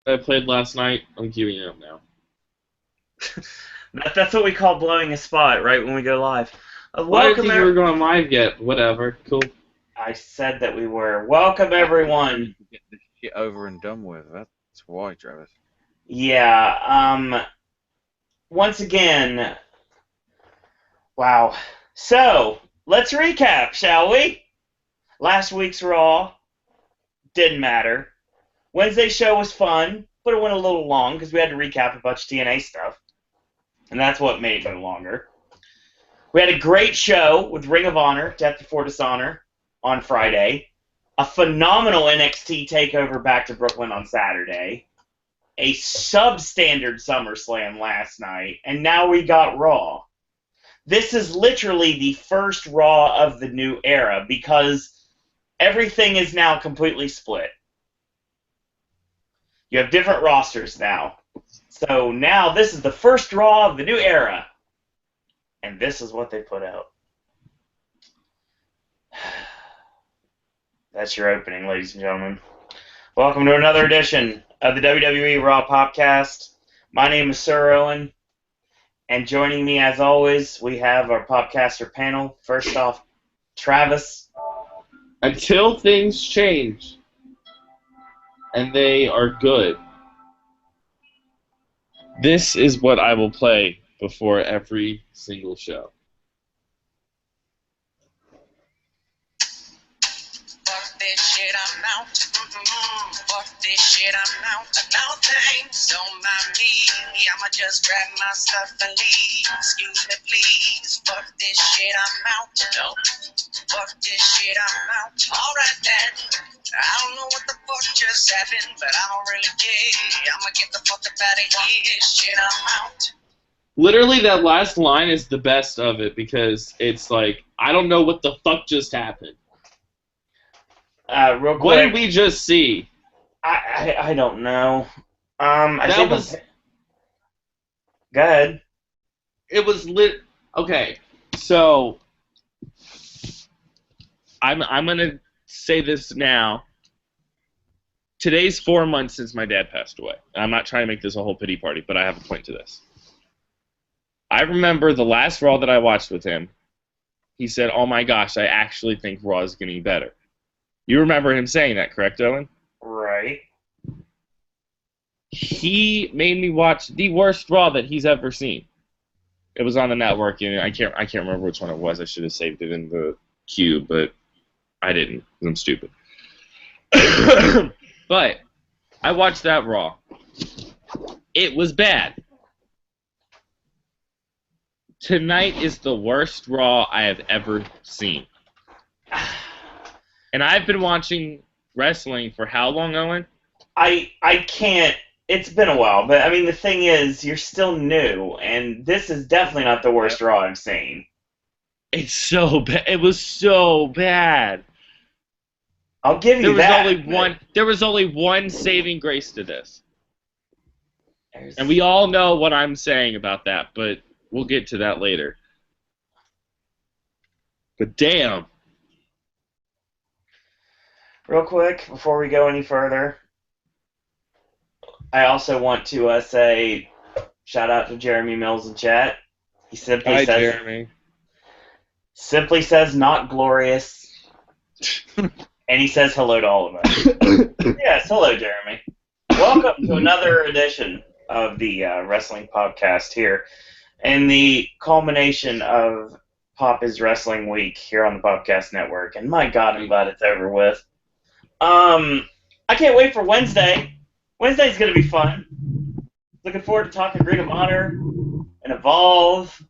I played last night. I'm queuing it up now. That's what we call blowing a spot right when we go live. Well, I didn't Welcome, think we were going live yet. Whatever. Cool. I said that we were. Welcome, I just everyone. need to get this shit over and done with. That's why, Travis. Yeah, once again, wow. So, let's recap, shall we? Last week's Raw didn't matter. Wednesday's show was fun, but it went a little long because we had to recap a bunch of TNA stuff. And that's what made it go longer. We had a great show with Ring of Honor, Death Before Dishonor, on Friday. A phenomenal NXT takeover back to Brooklyn on Saturday. A substandard SummerSlam last night. And now we got Raw. This is literally the first Raw of the new era because everything is now completely split. You have different rosters now. So now this is the first Raw of the new era. And this is what they put out. That's your opening, ladies and gentlemen. Welcome to another edition of the WWE Raw Popcast. My name is Sir Owen, and joining me, as always, we have our Popcaster panel. First off, Travis. Until things change, and they are good, this is what I will play before every single show. Fuck this shit, I'm out. Fuck this shit, I'm out. No thanks, don't mind me. I'ma just grab my stuff and leave. Excuse me, please. Fuck this shit, I'm out. No. Fuck this shit, I'm out. Alright then. I don't know what the fuck just happened, but I don't really care. I'ma get the fuck up out of here. Shit, I'm out. Literally, that last line is the best of it because it's like, I don't know what the fuck just happened. Real quick. What did we just see? I don't know. That was. Go ahead. It was lit. Okay, so I'm gonna say this now. Today's 4 months since my dad passed away. I'm not trying to make this a whole pity party, but I have a point to this. I remember the last Raw that I watched with him. He said, "Oh my gosh, I actually think Raw is getting better." You remember him saying that, correct, Owen? Right. He made me watch the worst Raw that he's ever seen. It was on the network, and I can't remember which one it was. I should have saved it in the queue, but I didn't, because I'm stupid. But I watched that Raw. It was bad. Tonight is the worst Raw I have ever seen. And I've been watching wrestling for how long, Owen? I can't. It's been a while, but I mean the thing is, you're still new, and this is definitely not the worst Raw I've seen. It's so bad. It was so bad. I'll give you that. There was only one saving grace to this. And we all know what I'm saying about that, but we'll get to that later. But damn. Real quick, before we go any further, I also want to say shout out to Jeremy Mills in chat. He Hi, Jeremy. Simply says not glorious. And he says hello to all of us. Yes, hello, Jeremy. Welcome to another edition of the Wrestling Podcast here. And the culmination of Pop is Wrestling Week here on the Podcast Network. And my God, I'm glad it's over with. I can't wait for Wednesday. Wednesday's going to be fun. Looking forward to talking Ring of Honor and Evolve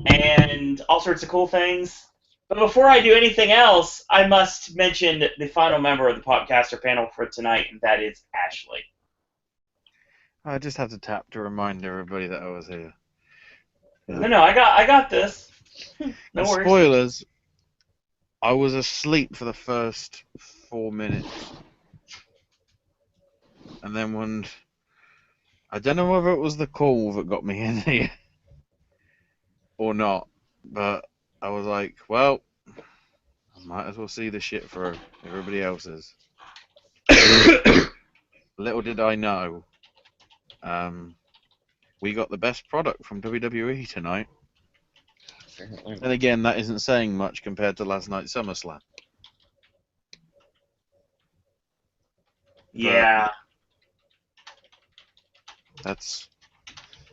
and all sorts of cool things. But before I do anything else, I must mention the final member of the Podcaster panel for tonight, and that is Ashley. I just have to tap to remind everybody that I was here. No, I got this. No worries. Spoilers. I was asleep for the first 4 minutes. And then when... I don't know whether it was the call that got me in here or not, but I was like, well, I might as well see the shit for everybody else's. little did I know, we got the best product from WWE tonight. And again, that isn't saying much compared to last night's SummerSlam. Yeah. That's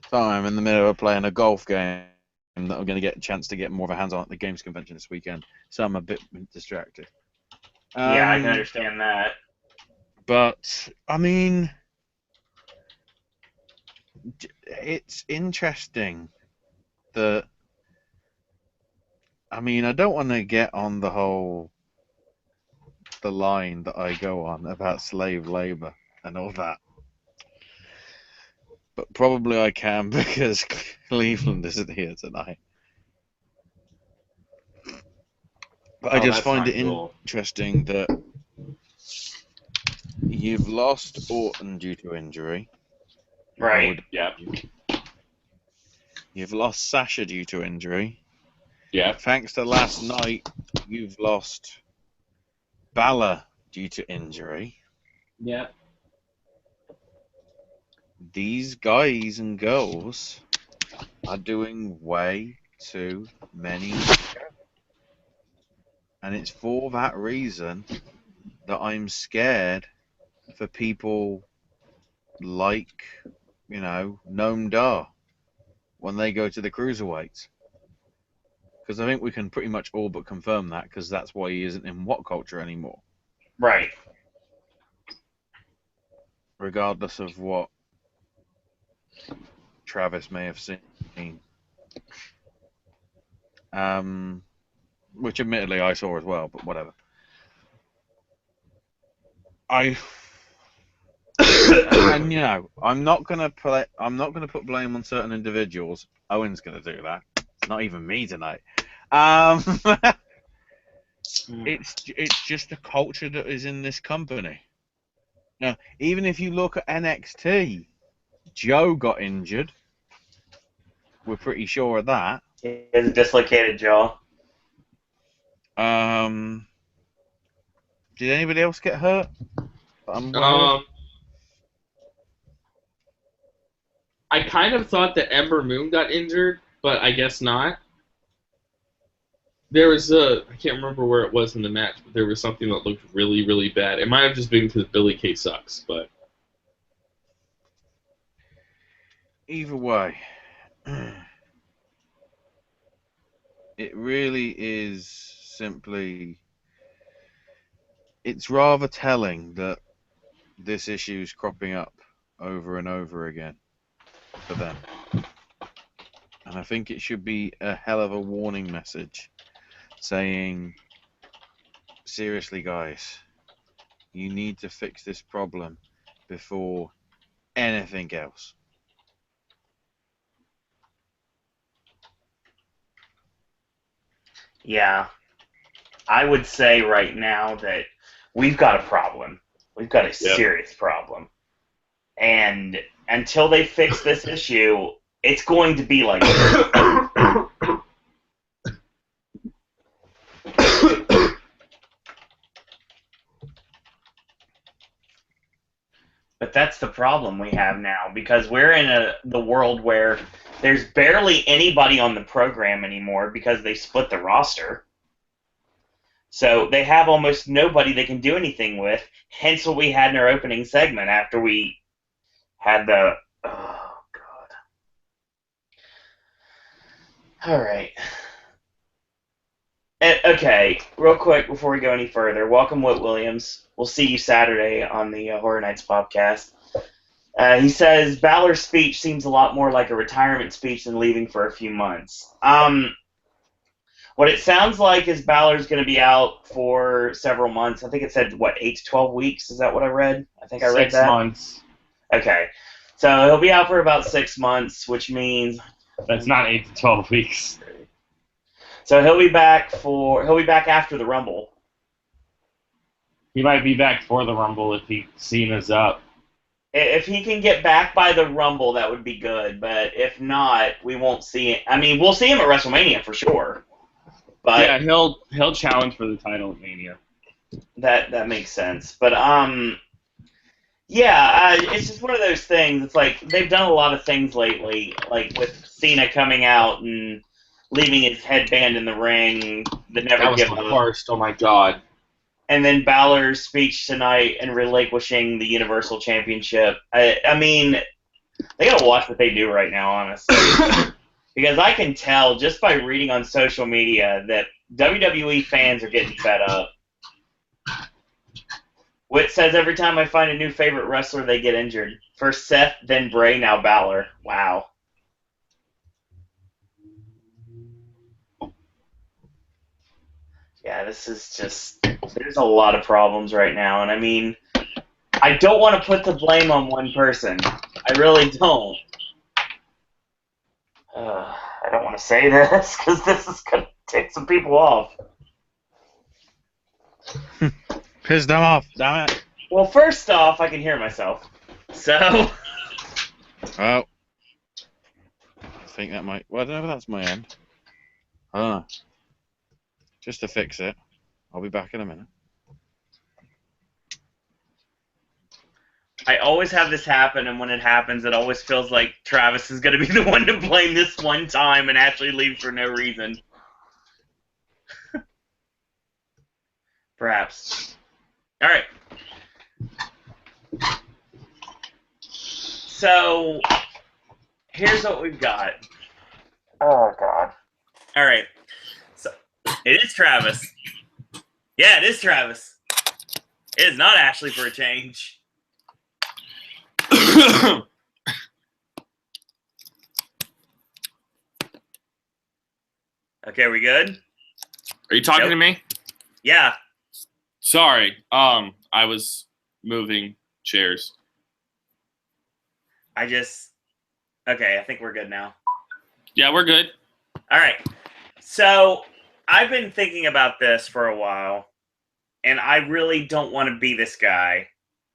sorry, I'm in the middle of playing a golf game that I'm going to get a chance to get more of a hands on at the games convention this weekend, so I'm a bit distracted. Yeah, I can understand that. But I mean, it's interesting that. I mean, I don't want to get on the line that I go on about slave labor and all that. But probably I can because Cleveland isn't here tonight. But I just find it interesting that you've lost Orton due to injury. Right. Yeah. You've lost Sasha due to injury. Yeah. Thanks to last night, you've lost Balor due to injury. Yeah. These guys and girls are doing way too many. And it's for that reason that I'm scared for people like, Noam Dar when they go to the cruiserweights. Because I think we can pretty much all but confirm that, because that's why he isn't in What Culture anymore. Right. Regardless of what Travis may have seen. Which admittedly I saw as well, but whatever. And I'm not gonna put blame on certain individuals. Owen's gonna do that. It's not even me tonight. It's just the culture that is in this company. Now, even if you look at NXT, Joe got injured. We're pretty sure of that. He has a dislocated jaw. Did anybody else get hurt? I kind of thought that Ember Moon got injured, but I guess not. There was I can't remember where it was in the match, but there was something that looked really, really bad. It might have just been because Billy Kay sucks, but... Either way, it really is simply... It's rather telling that this issue's cropping up over and over again for them. And I think it should be a hell of a warning message saying, seriously guys, you need to fix this problem before anything else. Yeah. I would say right now that we've got a problem. We've got a serious problem. And until they fix this issue, it's going to be like this. But that's the problem we have now, because we're in the world where there's barely anybody on the program anymore because they split the roster. So they have almost nobody they can do anything with, hence what we had in our opening segment after we had the... Oh, God. All right. Okay, real quick before we go any further, welcome Whit Williams. We'll see you Saturday on the Horror Nights podcast. He says, Balor's speech seems a lot more like a retirement speech than leaving for a few months. What it sounds like is Balor's going to be out for several months. I think it said, 8 to 12 weeks? Is that what I read? I think I read that. 6 months. Okay. So he'll be out for about 6 months, which means... That's not 8 to 12 weeks. So he'll be back after the Rumble. He might be back for the Rumble if Cena's up. If he can get back by the Rumble, that would be good. But if not, we won't see it. I mean, we'll see him at WrestleMania for sure. But yeah, he'll challenge for the title at Mania. That makes sense. But Yeah, it's just one of those things. It's like they've done a lot of things lately, like with Cena coming out and leaving his headband in the ring, the Never That was Give the Up, worst. Oh my god. and then Balor's speech tonight and relinquishing the Universal Championship. I mean, they gotta watch what they do right now, honestly, because I can tell just by reading on social media that WWE fans are getting fed up. Whit says every time I find a new favorite wrestler, they get injured. First Seth, then Bray, now Balor. Wow. Yeah, this is just... There's a lot of problems right now, and I mean, I don't want to put the blame on one person. I really don't. I don't want to say this, because this is going to take some people off. Piss them off, damn it. Well, first off, I can hear myself. So... Oh. I think that might... Well, I don't know if that's my end. I don't know. Just to fix it. I'll be back in a minute. I always have this happen, and when it happens, it always feels like Travis is going to be the one to blame this one time and actually leave for no reason. Perhaps. All right. So, here's what we've got. Oh, God. All right. So, it is Travis. Yeah, it is Travis. It is not Ashley for a change. Okay, we good? Are you talking Nope. to me? Yeah. Sorry. I was moving chairs. Okay, I think we're good now. Yeah, we're good. All right. So, I've been thinking about this for a while, and I really don't want to be this guy.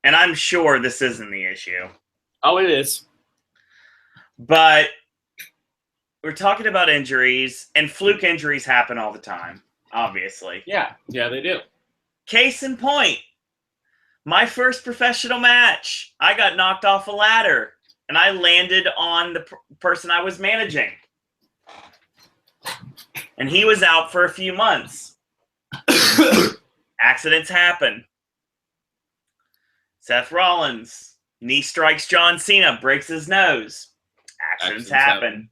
And I'm sure this isn't the issue. Oh, it is. But we're talking about injuries, and fluke injuries happen all the time, obviously. Yeah, they do. Case in point, my first professional match, I got knocked off a ladder, and I landed on the person I was managing. And he was out for a few months. Accidents happen. Seth Rollins, knee strikes John Cena, breaks his nose. Accidents happen.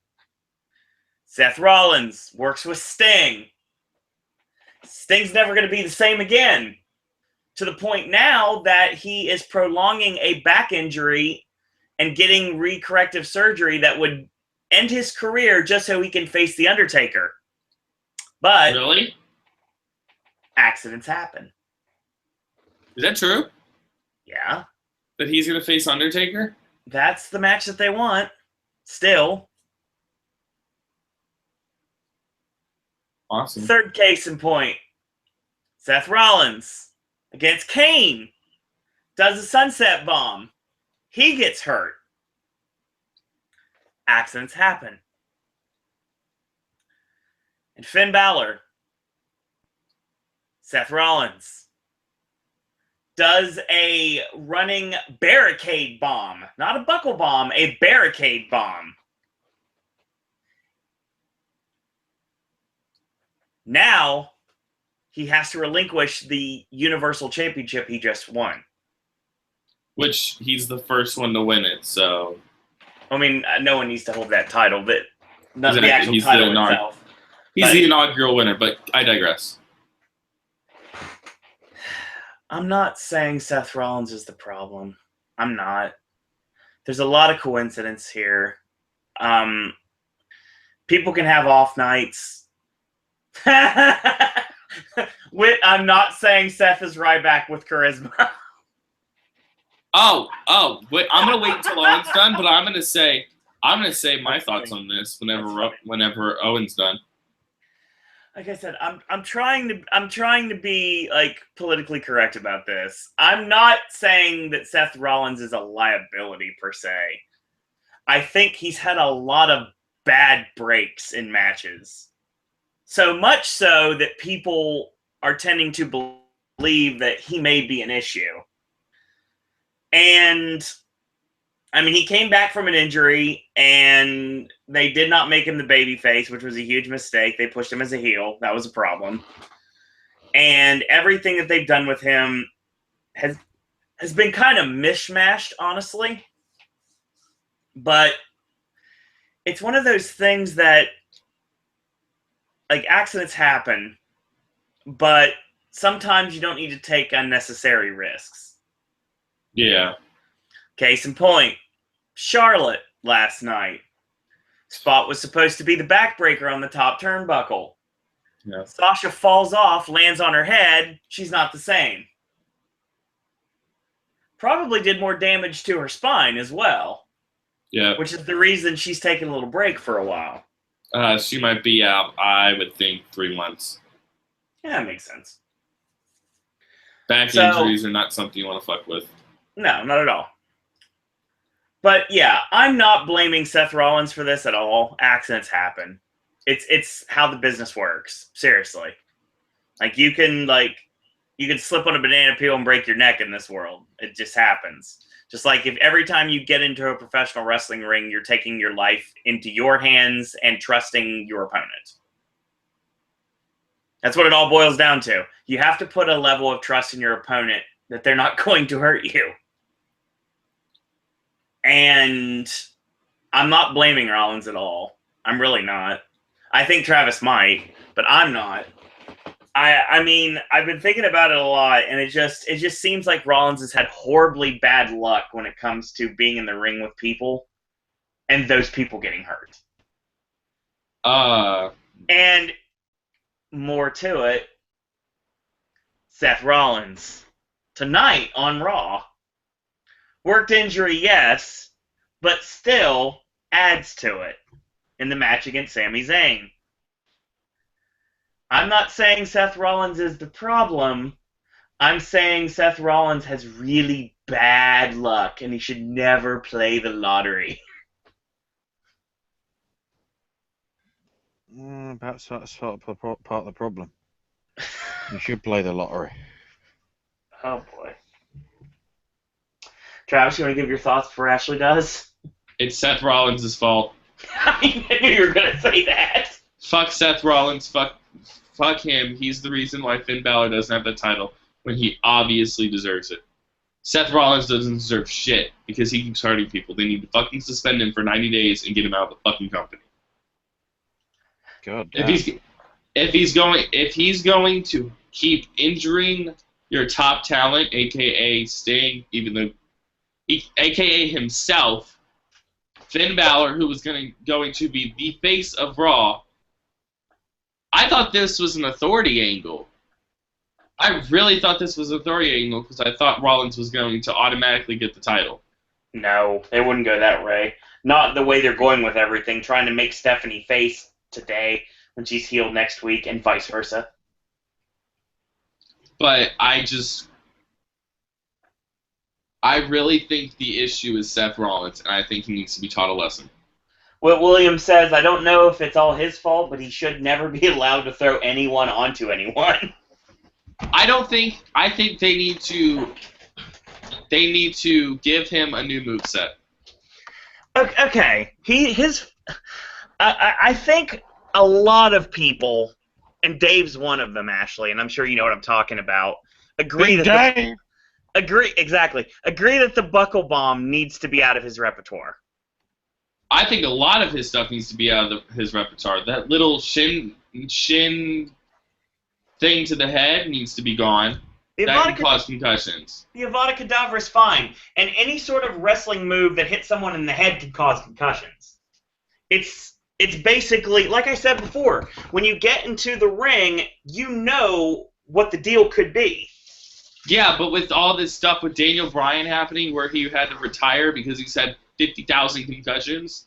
Seth Rollins works with Sting. Sting's never going to be the same again. To the point now that he is prolonging a back injury and getting re-corrective surgery that would end his career just so he can face The Undertaker. But Really? accidents happen. Is that true? Yeah. That he's going to face Undertaker? That's the match that they want. Still. Awesome. Third case in point. Seth Rollins against Kane. Does a sunset bomb. He gets hurt. Accidents happen. And Finn Balor. Seth Rollins does a running barricade bomb. Not a buckle bomb, a barricade bomb. Now, he has to relinquish the Universal Championship he just won. Which he's the first one to win it, so... I mean, no one needs to hold that title, but not Exactly. the actual He's title the itself. He's the inaugural winner, but I digress. I'm not saying Seth Rollins is the problem. I'm not. There's a lot of coincidence here. People can have off nights. I'm not saying Seth is Ryback with charisma. Wait, I'm gonna wait until Owen's done, but I'm gonna say my thoughts on this whenever Owen's done. Like I said, I'm trying to be like politically correct about this. I'm not saying that Seth Rollins is a liability per se. I think he's had a lot of bad breaks in matches. So much so that people are tending to believe that he may be an issue. And, I mean, he came back from an injury, and they did not make him the babyface, which was a huge mistake. They pushed him as a heel. That was a problem. And everything that they've done with him has been kind of mishmashed, honestly. But it's one of those things that, like, accidents happen, but sometimes you don't need to take unnecessary risks. Yeah. Case in point, Charlotte last night. Spot was supposed to be the backbreaker on the top turnbuckle. Yeah. Sasha falls off, lands on her head. She's not the same. Probably did more damage to her spine as well. Yeah. Which is the reason she's taking a little break for a while. She might be out, I would think, 3 months. Yeah, that makes sense. Back injuries are not something you want to fuck with. No, not at all. But yeah, I'm not blaming Seth Rollins for this at all. Accidents happen. It's how the business works. Seriously. Like, you can slip on a banana peel and break your neck in this world. It just happens. Just like if every time you get into a professional wrestling ring, you're taking your life into your hands and trusting your opponent. That's what it all boils down to. You have to put a level of trust in your opponent that they're not going to hurt you. And I'm not blaming Rollins at all. I'm really not. I think Travis might, but I'm not. I mean, I've been thinking about it a lot, and it just seems like Rollins has had horribly bad luck when it comes to being in the ring with people, and those people getting hurt. And more to it, Seth Rollins tonight on Raw, worked injury, yes, but still adds to it in the match against Sami Zayn. I'm not saying Seth Rollins is the problem. I'm saying Seth Rollins has really bad luck, and he should never play the lottery. Perhaps that's part of the problem. You should play the lottery. Oh, boy. Travis, you want to give your thoughts before Ashley does? It's Seth Rollins' fault. I knew you were going to say that. Fuck Seth Rollins. Fuck him. He's the reason why Finn Balor doesn't have the title when he obviously deserves it. Seth Rollins doesn't deserve shit because he keeps hurting people. They need to fucking suspend him for 90 days and get him out of the fucking company. God damn. If he's going to keep injuring your top talent, aka Sting, aka himself, Finn Balor, who was going to be the face of Raw. I thought this was an authority angle. I really thought this was an authority angle because I thought Rollins was going to automatically get the title. No, it wouldn't go that way. Not the way they're going with everything, trying to make Stephanie face today when she's healed next week and vice versa. But I really think the issue is Seth Rollins, and I think he needs to be taught a lesson. What Williams says, I don't know if it's all his fault, but he should never be allowed to throw anyone onto anyone. I think they need to give him a new moveset. Okay. I think a lot of people, and Dave's one of them, Ashley, and I'm sure you know what I'm talking about, agree that the buckle bomb needs to be out of his repertoire. I think a lot of his stuff needs to be out of his repertoire. That little shin thing to the head needs to be gone. That can cause concussions. The Avada Kedavra is fine, and any sort of wrestling move that hits someone in the head can cause concussions. It's basically, like I said before, when you get into the ring, you know what the deal could be. Yeah, but with all this stuff with Daniel Bryan happening where he had to retire because he's had 50,000 concussions,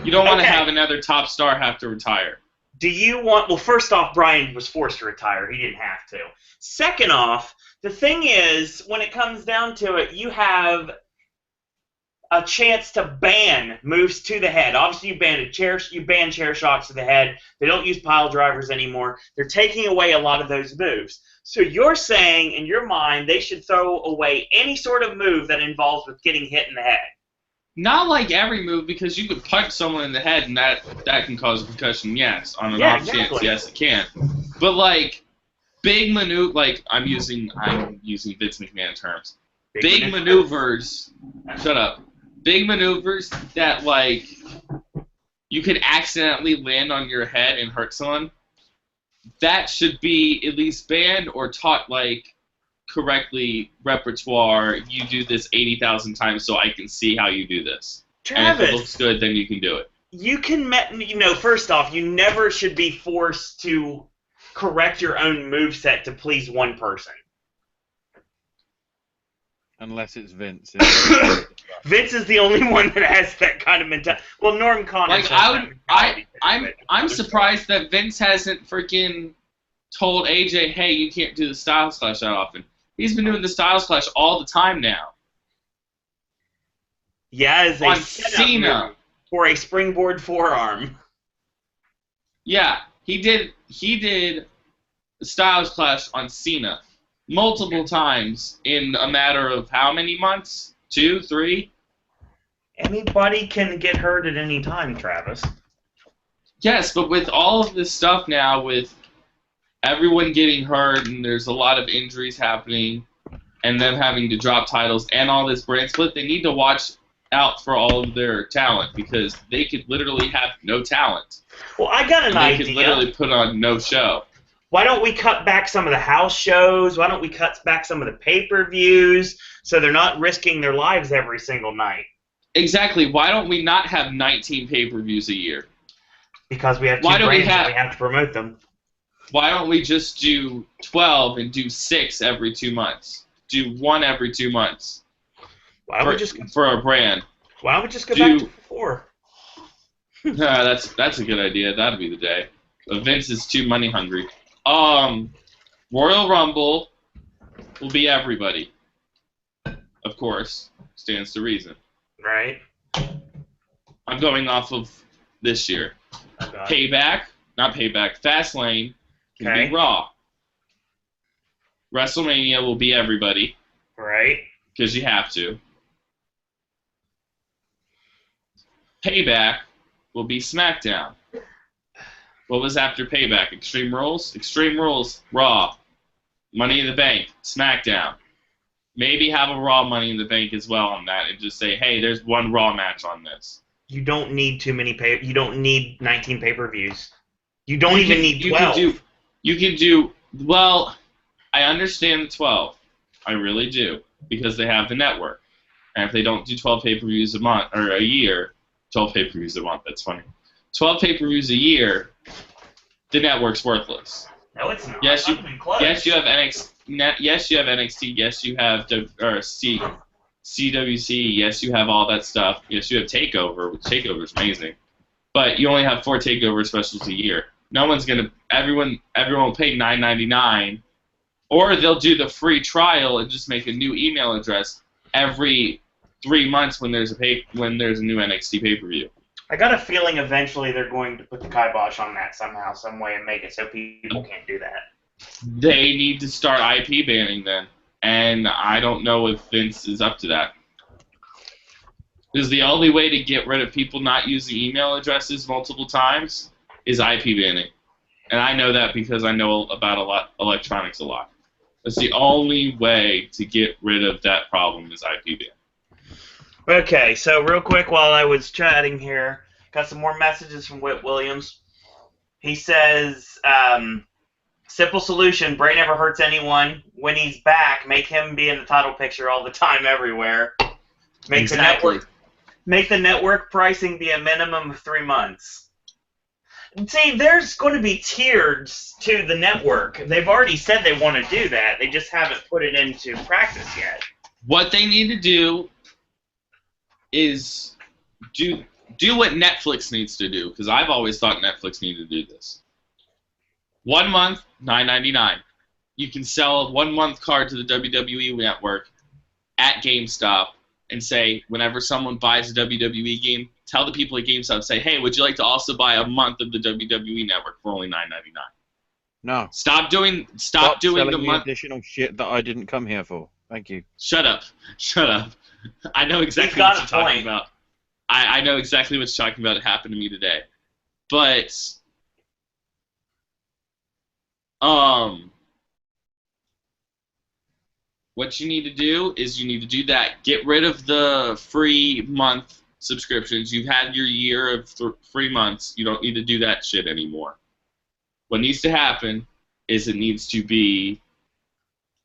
you don't want to have another top star have to retire. Do you want... Well, first off, Bryan was forced to retire. He didn't have to. Second off, the thing is, when it comes down to it, you have a chance to ban moves to the head. Obviously, you ban chair shots to the head. They don't use pile drivers anymore. They're taking away a lot of those moves. So you're saying, in your mind, they should throw away any sort of move that involves with getting hit in the head. Not like every move, because you could punch someone in the head and that can cause a concussion, yes. On an off chance, yes, it can. But like big maneuver, like I'm using Vince McMahon terms. Big maneuvers. Shut up. Big maneuvers that like you could accidentally land on your head and hurt someone. That should be at least banned or taught like correctly repertoire. You do this 80,000 times so I can see how you do this. Travis, and if it looks good, then you can do it. You can, first off, you never should be forced to correct your own moveset to please one person. Unless it's Vince. Vince is the only one that has that kind of mentality. Well, Norm Connors. Like I'm surprised that Vince hasn't freaking told AJ, hey, you can't do the Styles Clash that often. He's been doing the Styles Clash all the time now. Yeah, as a on Cena for a springboard forearm. Yeah, he did the Styles Clash on Cena multiple times in a matter of how many months? 2, 3? Anybody can get hurt at any time, Travis. Yes, but with all of this stuff now, with everyone getting hurt and there's a lot of injuries happening and them having to drop titles and all this brand split, they need to watch out for all of their talent because they could literally have no talent. Well, I got an idea. They could literally put on no show. Why don't we cut back some of the house shows? Why don't we cut back some of the pay-per-views so they're not risking their lives every single night? Exactly. Why don't we not have 19 pay-per-views a year? Because we have two brands and we have to promote them. Why don't we just do 12 and do 6 every 2 months? Do 1 every 2 months. For a brand. Why don't we just go back to 4? That's a good idea. That'd be the day. Vince is too money hungry. Royal Rumble will be everybody. Of course. Stands to reason. Right. I'm going off of this year. Okay. Fastlane can be Raw. WrestleMania will be everybody. Right. Because you have to. Payback will be SmackDown. What was after Payback? Extreme Rules? Extreme Rules, Raw. Money in the Bank, SmackDown. Maybe have a Raw Money in the Bank as well on that and just say, hey, there's one Raw match on this. You don't need you don't need 19 pay-per-views. You don't even need 12. You can do, well, I understand the 12. I really do. Because they have the network. And if they don't do 12 pay-per-views a month, or a year, 12 pay-per-views a month, that's funny. 12 pay-per-views a year, the network's worthless. No, it's not. Yes, you have NXT. Yes, you have NXT. Yes, you have CWC. Yes, you have all that stuff. Yes, you have Takeover, which Takeover is amazing. But you only have 4 Takeover specials a year. No one's gonna. Everyone will pay $9.99, or they'll do the free trial and just make a new email address every 3 months when there's a new NXT pay-per-view. I got a feeling eventually they're going to put the kibosh on that somehow, some way, and make it so people can't do that. They need to start IP banning then, and I don't know if Vince is up to that. Because the only way to get rid of people not using email addresses multiple times is IP banning. And I know that because I know about electronics a lot. That's the only way to get rid of that problem is IP banning. Okay, so real quick while I was chatting here, got some more messages from Whit Williams. He says, simple solution, Bray never hurts anyone. When he's back, make him be in the title picture all the time everywhere. Make the network pricing be a minimum of 3 months. See, there's going to be tiers to the network. They've already said they want to do that. They just haven't put it into practice yet. What they need to do is do what Netflix needs to do, because I've always thought Netflix needed to do this. 1 month, $9.99. You can sell a 1 month card to the WWE Network at GameStop and say, whenever someone buys a WWE game, tell the people at GameStop, say, hey, would you like to also buy a month of the WWE Network for only $9.99? No. Stop doing selling the me month. additional shit that I didn't come here for. Thank you. Shut up. I know exactly got what you're a talking point. about. I know exactly what you're talking about. It happened to me today. But what you need to do is you need to do that. Get rid of the free month subscriptions. You've had your year of 3 months. You don't need to do that shit anymore. What needs to happen is it needs to be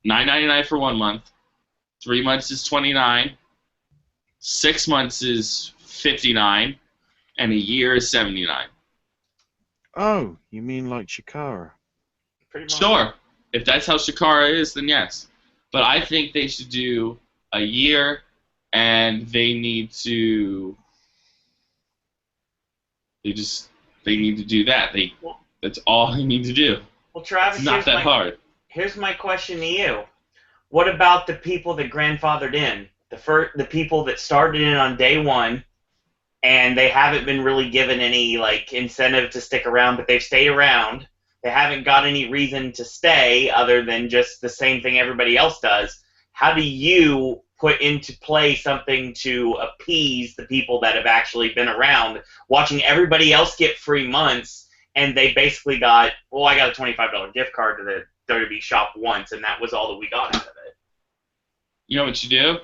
$9.99 for 1 month. 3 months is $29. 6 months is $59, and a year is $79. Oh, you mean like Shikara? Pretty much. Sure. If that's how Shikara is, then yes. But I think they should do a year, and they need to. They need to do that. That's all they need to do. Well, Travis, It's not that hard. Here's my question to you. What about the people that grandfathered in? The people that started in on day one, and they haven't been really given any incentive to stick around, but they've stayed around. They haven't got any reason to stay other than just the same thing everybody else does. How do you put into play something to appease the people that have actually been around, watching everybody else get free months, and they basically got, I got a $25 gift card to the WWE shop once, and that was all that we got out of it. You know what you do?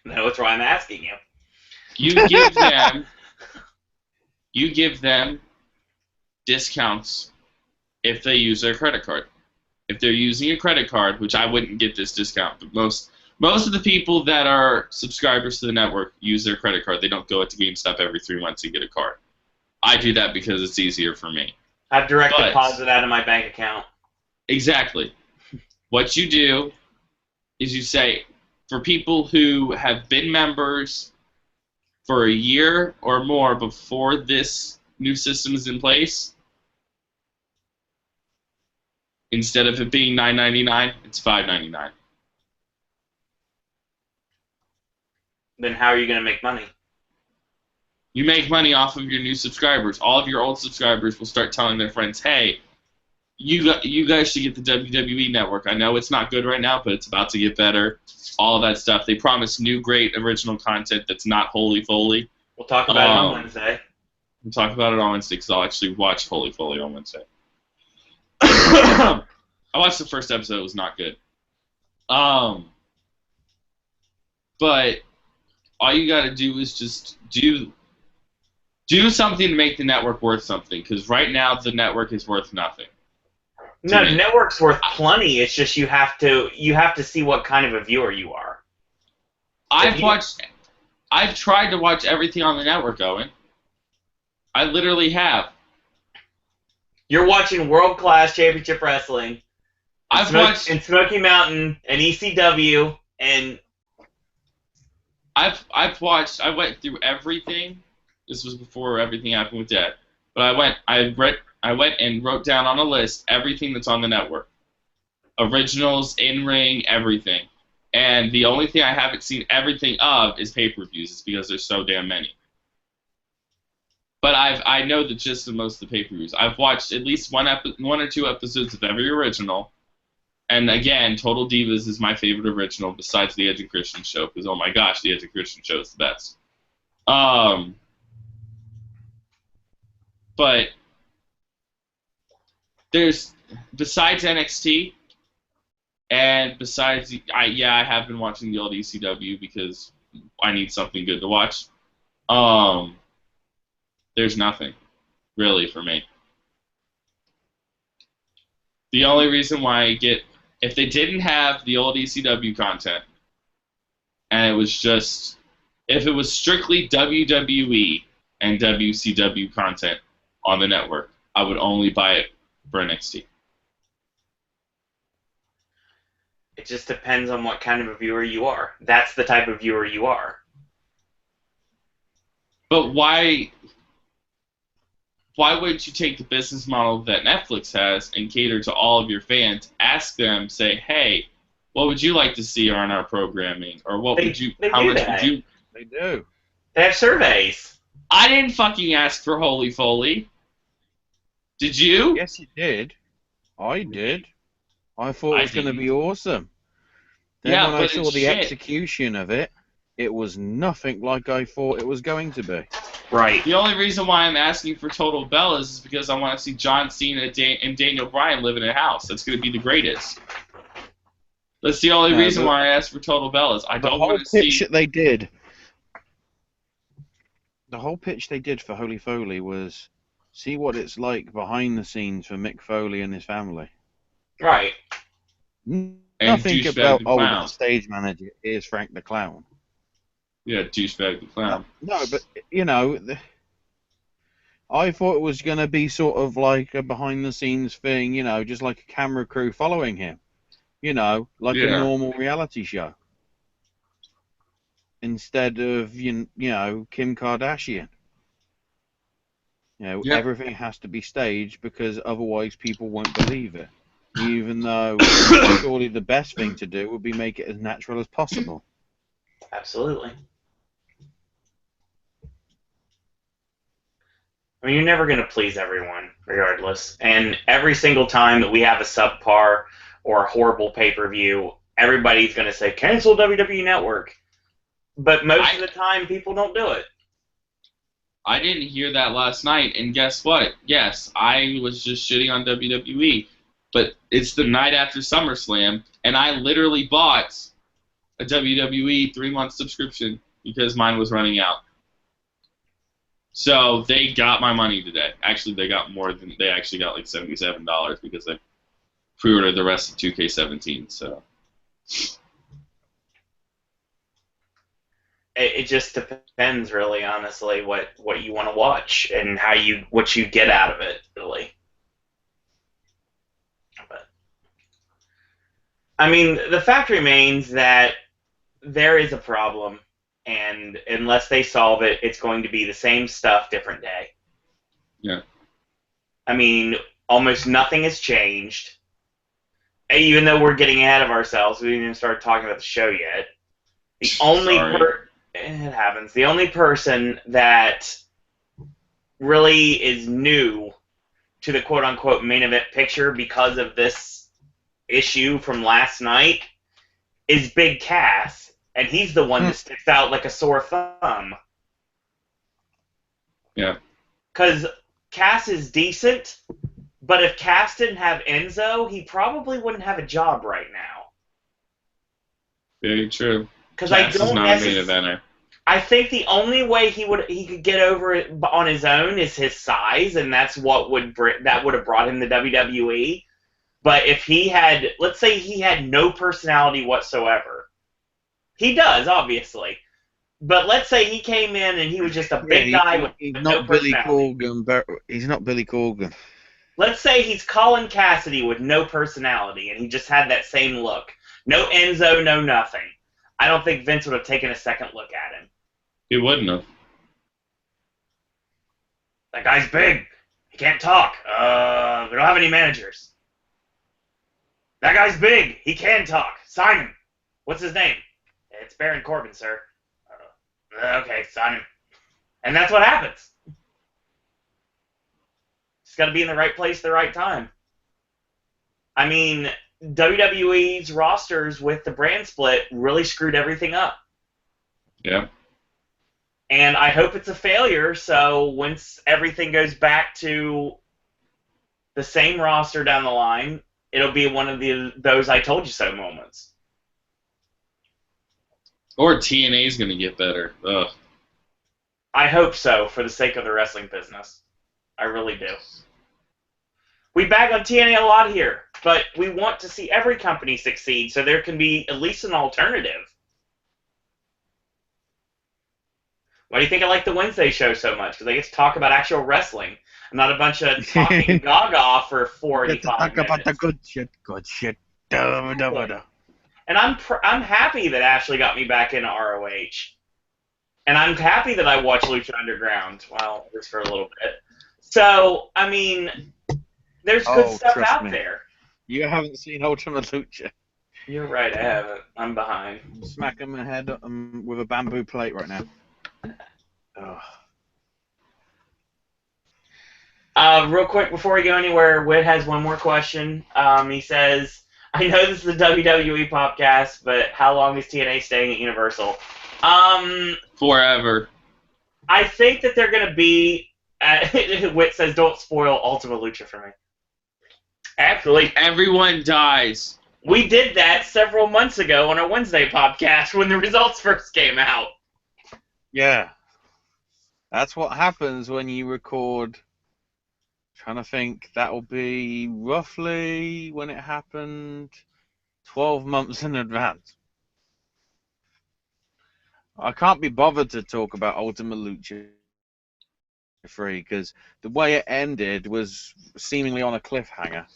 No, that's why I'm asking you. You give them discounts if they use their credit card. If they're using a credit card, which I wouldn't get this discount, but most of the people that are subscribers to the network use their credit card. They don't go to GameStop every 3 months and get a card. I do that because it's easier for me. I've direct deposited out of my bank account. Exactly. What you do is you say, for people who have been members for a year or more before this new system is in place, instead of it being $9.99, it's $5.99. Then how are you going to make money? You make money off of your new subscribers. All of your old subscribers will start telling their friends, hey, you guys should get the WWE Network. I know it's not good right now, but it's about to get better. All of that stuff. They promise new, great, original content that's not Holy Foley. We'll talk about it on Wednesday. We'll talk about it on Wednesday because I'll actually watch Holy Foley on Wednesday. I watched the first episode. It was not good. But all you got to do is just do something to make the network worth something, because right now the network is worth nothing. No, the network's worth plenty. It's just you have to see what kind of a viewer you are. I've tried to watch everything on the network, Owen. I literally have. You're watching World Class Championship Wrestling. I've watched in Smoky Mountain and ECW, and I went through everything. This was before everything happened with Dad. But I went and wrote down on a list everything that's on the network. Originals, in-ring, everything. And the only thing I haven't seen everything of is pay-per-views. It's because there's so damn many. But I know the gist of most of the pay-per-views. I've watched at least one or two episodes of every original. And again, Total Divas is my favorite original besides the Edge and Christian show, because oh my gosh, the Edge and Christian show is the best. But there's, besides NXT, and besides, I have been watching the old ECW because I need something good to watch. There's nothing, really, for me. The only reason why if they didn't have the old ECW content, and if it was strictly WWE and WCW content on the network, I would only buy it for NXT. it just depends on what kind of a viewer you are. That's the type of viewer you are. But why wouldn't you take the business model that Netflix has and cater to all of your fans? Ask them, say, hey, What would you like to see on our programming, or what They- would you? they How do much that. would you? They do. They have surveys. I didn't fucking ask for Holy Foley. Did you? Yes, you did. I did. I thought I it was going to be didn't. awesome. Then Yeah, when I but saw it's the shit. execution of it, it was nothing like I thought it was going to be. Right. The only reason why I'm asking for Total Bellas is because I want to see John Cena and Daniel Bryan live in a house. That's going to be the greatest. That's the only No, reason but- why I asked for Total Bellas. I The don't whole want to pitch see. that they did. The whole pitch they did for Holy Foley was see what it's like behind the scenes for Mick Foley and his family. Right. Nothing Douchebag about the Clown. that stage manager is Frank the Clown. Yeah, douchebag the clown. No, but I thought it was going to be sort of like a behind the scenes thing, just like a camera crew following him, like a Yeah. normal reality show. Instead of Kim Kardashian. Yep. Everything has to be staged because otherwise people won't believe it. Even though surely the best thing to do would be make it as natural as possible. Absolutely. I mean, you're never going to please everyone, regardless. And every single time that we have a subpar or a horrible pay-per-view, everybody's going to say, cancel WWE Network. But most of the time, people don't do it. I didn't hear that last night, and guess what? Yes, I was just shitting on WWE, but it's the night after SummerSlam, and I literally bought a WWE 3-month subscription because mine was running out. So they got my money today. Actually, they actually got like $77 because they pre-ordered the rest of 2K17. So It just depends, really, honestly, what you want to watch and what you get out of it, really. But I mean, the fact remains that there is a problem, and unless they solve it, it's going to be the same stuff, different day. yeah. I mean, almost nothing has changed. Even though we're getting ahead of ourselves, we didn't even start talking about the show yet. The only it happens. The only person that really is new to the quote-unquote main event picture because of this issue from last night is Big Cass, and he's the one that sticks out like a sore thumb. Yeah. Because Cass is decent, but if Cass didn't have Enzo, he probably wouldn't have a job right now. Very true. Because I Cass is don't not a main eventer. I think the only way he could get over it on his own is his size, and that's what would have brought him to WWE. But if he had, let's say he had no personality whatsoever, he does obviously. But let's say he came in and he was just a big guy with no personality. He's not Billy Corgan. Let's say he's Colin Cassidy with no personality, and he just had that same look. No Enzo, no nothing. I don't think Vince would have taken a second look at him. He wouldn't have. That guy's big. He can't talk. We don't have any managers. That guy's big. He can talk. Sign him. What's his name? It's Baron Corbin, sir. Okay, sign him. And that's what happens. He's got to be in the right place at the right time. I mean, WWE's rosters with the brand split really screwed everything up. Yeah. And I hope it's a failure, so once everything goes back to the same roster down the line, it'll be one of those I told you so moments. Or TNA's going to get better. Ugh. I hope so, for the sake of the wrestling business. I really do. We bag on TNA a lot here, but we want to see every company succeed, so there can be at least an alternative. Why do you think I like the Wednesday show so much? Because I get to talk about actual wrestling, and not a bunch of talking gaga for 45 minutes. Talk about the good shit. And I'm happy that Ashley got me back into ROH. And I'm happy that I watched Lucha Underground, well, just for a little bit. So, I mean, there's good stuff out there. You haven't seen Ultimate Lucha. You're right, I haven't. I'm behind. Smack him in the head with a bamboo plate right now. Ugh. Real quick, before we go anywhere, Whit has one more question. He says, I know this is a WWE podcast, but how long is TNA staying at Universal? Forever. I think that they're going to be, Whit says, don't spoil Ultima Lucha for me. Actually, Everyone dies. we did that several months ago on our Wednesday podcast when the results first came out. Yeah. That's what happens when you record. Trying to think, that'll be roughly when it happened 12 months in advance. I can't be bothered to talk about Ultima Lucha 3 because the way it ended was seemingly on a cliffhanger.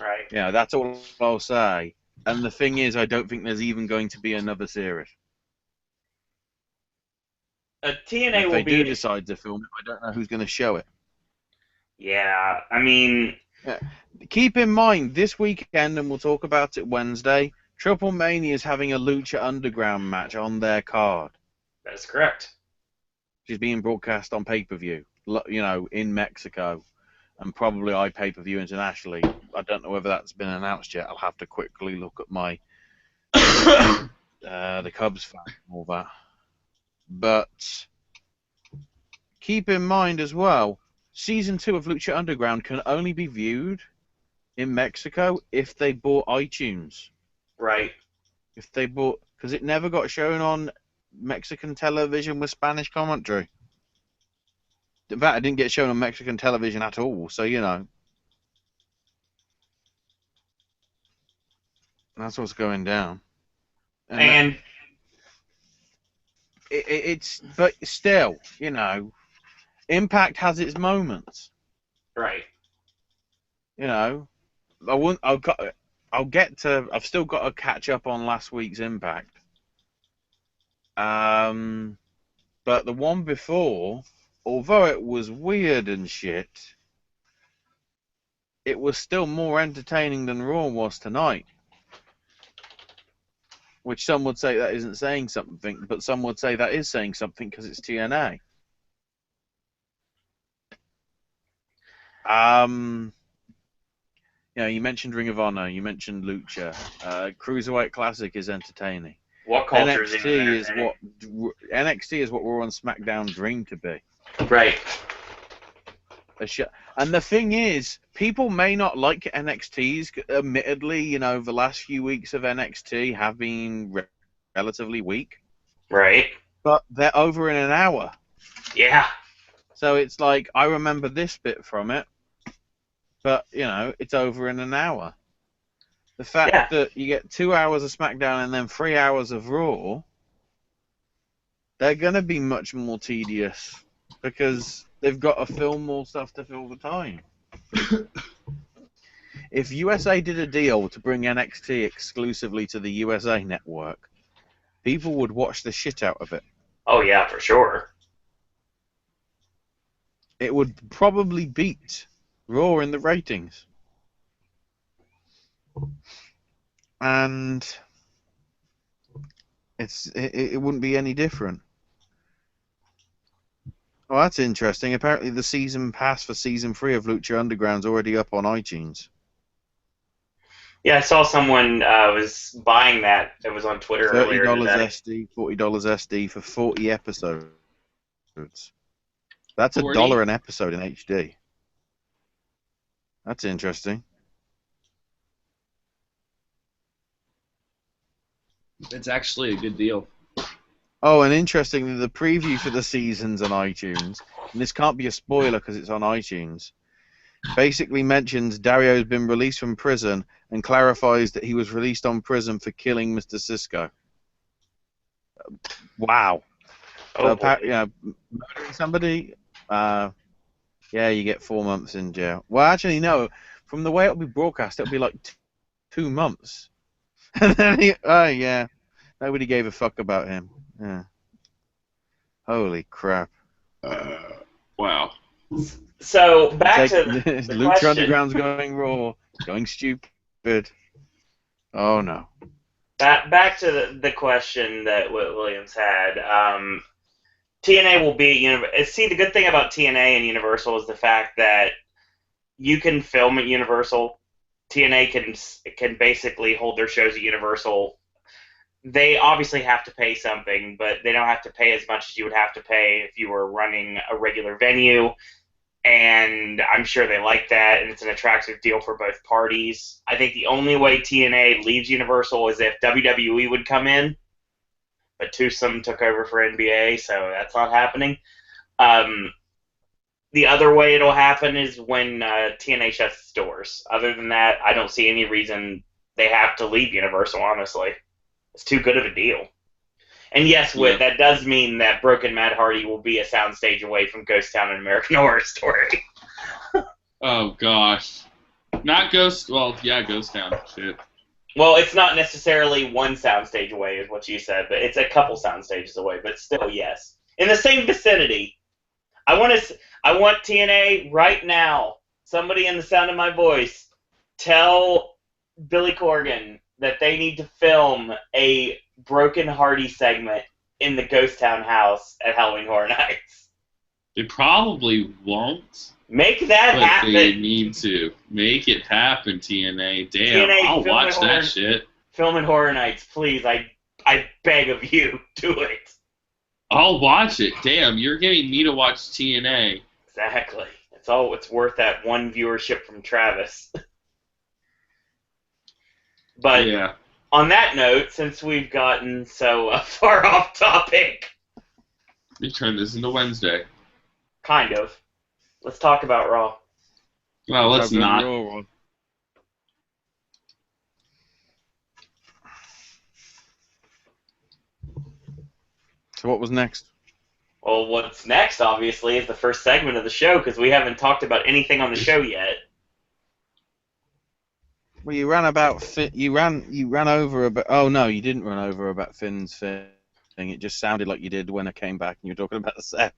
Right. Yeah, that's all I'll say. And the thing is, I don't think there's even going to be another series. TNA If will they be... do decide to film it, I don't know who's going to show it. Yeah, I mean... Keep in mind, this weekend, and we'll talk about it Wednesday, Triple Mania is having a Lucha Underground match on their card. That's correct. She's being broadcast on pay-per-view, in Mexico, and probably pay-per-view internationally. I don't know whether that's been announced yet. I'll have to quickly look at my the Cubs fan and all that. But keep in mind as well, Season 2 of Lucha Underground can only be viewed in Mexico if they bought iTunes. Right. If they bought... Because it never got shown on Mexican television with Spanish commentary. In fact, it didn't get shown on Mexican television at all, so, that's what's going down. And But still, Impact has its moments. right. I've still got to catch up on last week's Impact. But the one before, although it was weird and shit, it was still more entertaining than Raw was tonight. Which some would say that isn't saying something, but some would say that is saying something because it's TNA. You mentioned Ring of Honor, you mentioned Lucha. Cruiserweight Classic is entertaining. What culture is NXT is what Raw and SmackDown dream to be. Right. And the thing is, people may not like NXT's. Admittedly, the last few weeks of NXT have been relatively weak. Right. But they're over in an hour. Yeah. So it's like, I remember this bit from it, but, it's over in an hour. The fact that you get 2 hours of SmackDown and then 3 hours of Raw, they're going to be much more tedious because they've got to film more stuff to fill the time. If USA did a deal to bring NXT exclusively to the USA Network, people would watch the shit out of it. Oh, yeah, for sure. It would probably beat Raw in the ratings. And it wouldn't be any different. Well, that's interesting. Apparently the season pass for Season 3 of Lucha Underground's already up on iTunes. Yeah, I saw someone was buying that. It was on Twitter earlier $30 today. SD, $40 SD for 40 episodes. That's $40? $1 an episode in HD. That's interesting. It's actually a good deal. Oh, and interestingly, the preview for the season's on iTunes, and this can't be a spoiler because it's on iTunes, basically mentions Dario's been released from prison and clarifies that he was released on prison for killing Mr. Sisko. Wow. Oh, murdering somebody, you get 4 months in jail. Well, actually, no. From the way it'll be broadcast, it'll be like 2 months. And then nobody gave a fuck about him. Yeah. Holy crap. Wow. So, back to the Lucha question. Underground's going Raw, going stupid. Oh, no. Back to the question that Williams had. TNA will be at Universal. See, the good thing about TNA and Universal is the fact that you can film at Universal. TNA can basically hold their shows at Universal. They obviously have to pay something, but they don't have to pay as much as you would have to pay if you were running a regular venue. And I'm sure they like that, and it's an attractive deal for both parties. I think the only way TNA leaves Universal is if WWE would come in, but Twosome took over for NBA, so that's not happening. The other way it'll happen is when TNA shuts its doors. Other than that, I don't see any reason they have to leave Universal, honestly. It's too good of a deal. And yes, Whit, that does mean that Broken Matt Hardy will be a soundstage away from Ghost Town and American Horror Story. Oh, gosh. Not Ghost... Well, yeah, Ghost Town. Shit. Well, it's not necessarily one soundstage away, is what you said, but it's a couple soundstages away, but still, yes. In the same vicinity. I want TNA right now, somebody in the sound of my voice, tell Billy Corgan that they need to film a Broken Hardy segment in the Ghost Town house at Halloween Horror Nights. They probably won't. Make that happen. They need to. Make it happen, TNA. Damn, TNA, I'll watch that shit. Film Horror Nights, please. I beg of you, do it. I'll watch it. Damn, you're getting me to watch TNA. Exactly. It's worth that one viewership from Travis. But yeah. On that note, since we've gotten so far off topic... We turn this into Wednesday. Kind of. Let's talk about Raw. Well, let's not. So what was next? Well, what's next, obviously, is the first segment of the show, because we haven't talked about anything on the show yet. Well, you ran over about. Oh no, you didn't run over about Finn's thing. It just sounded like you did when I came back and you were talking about the Seth.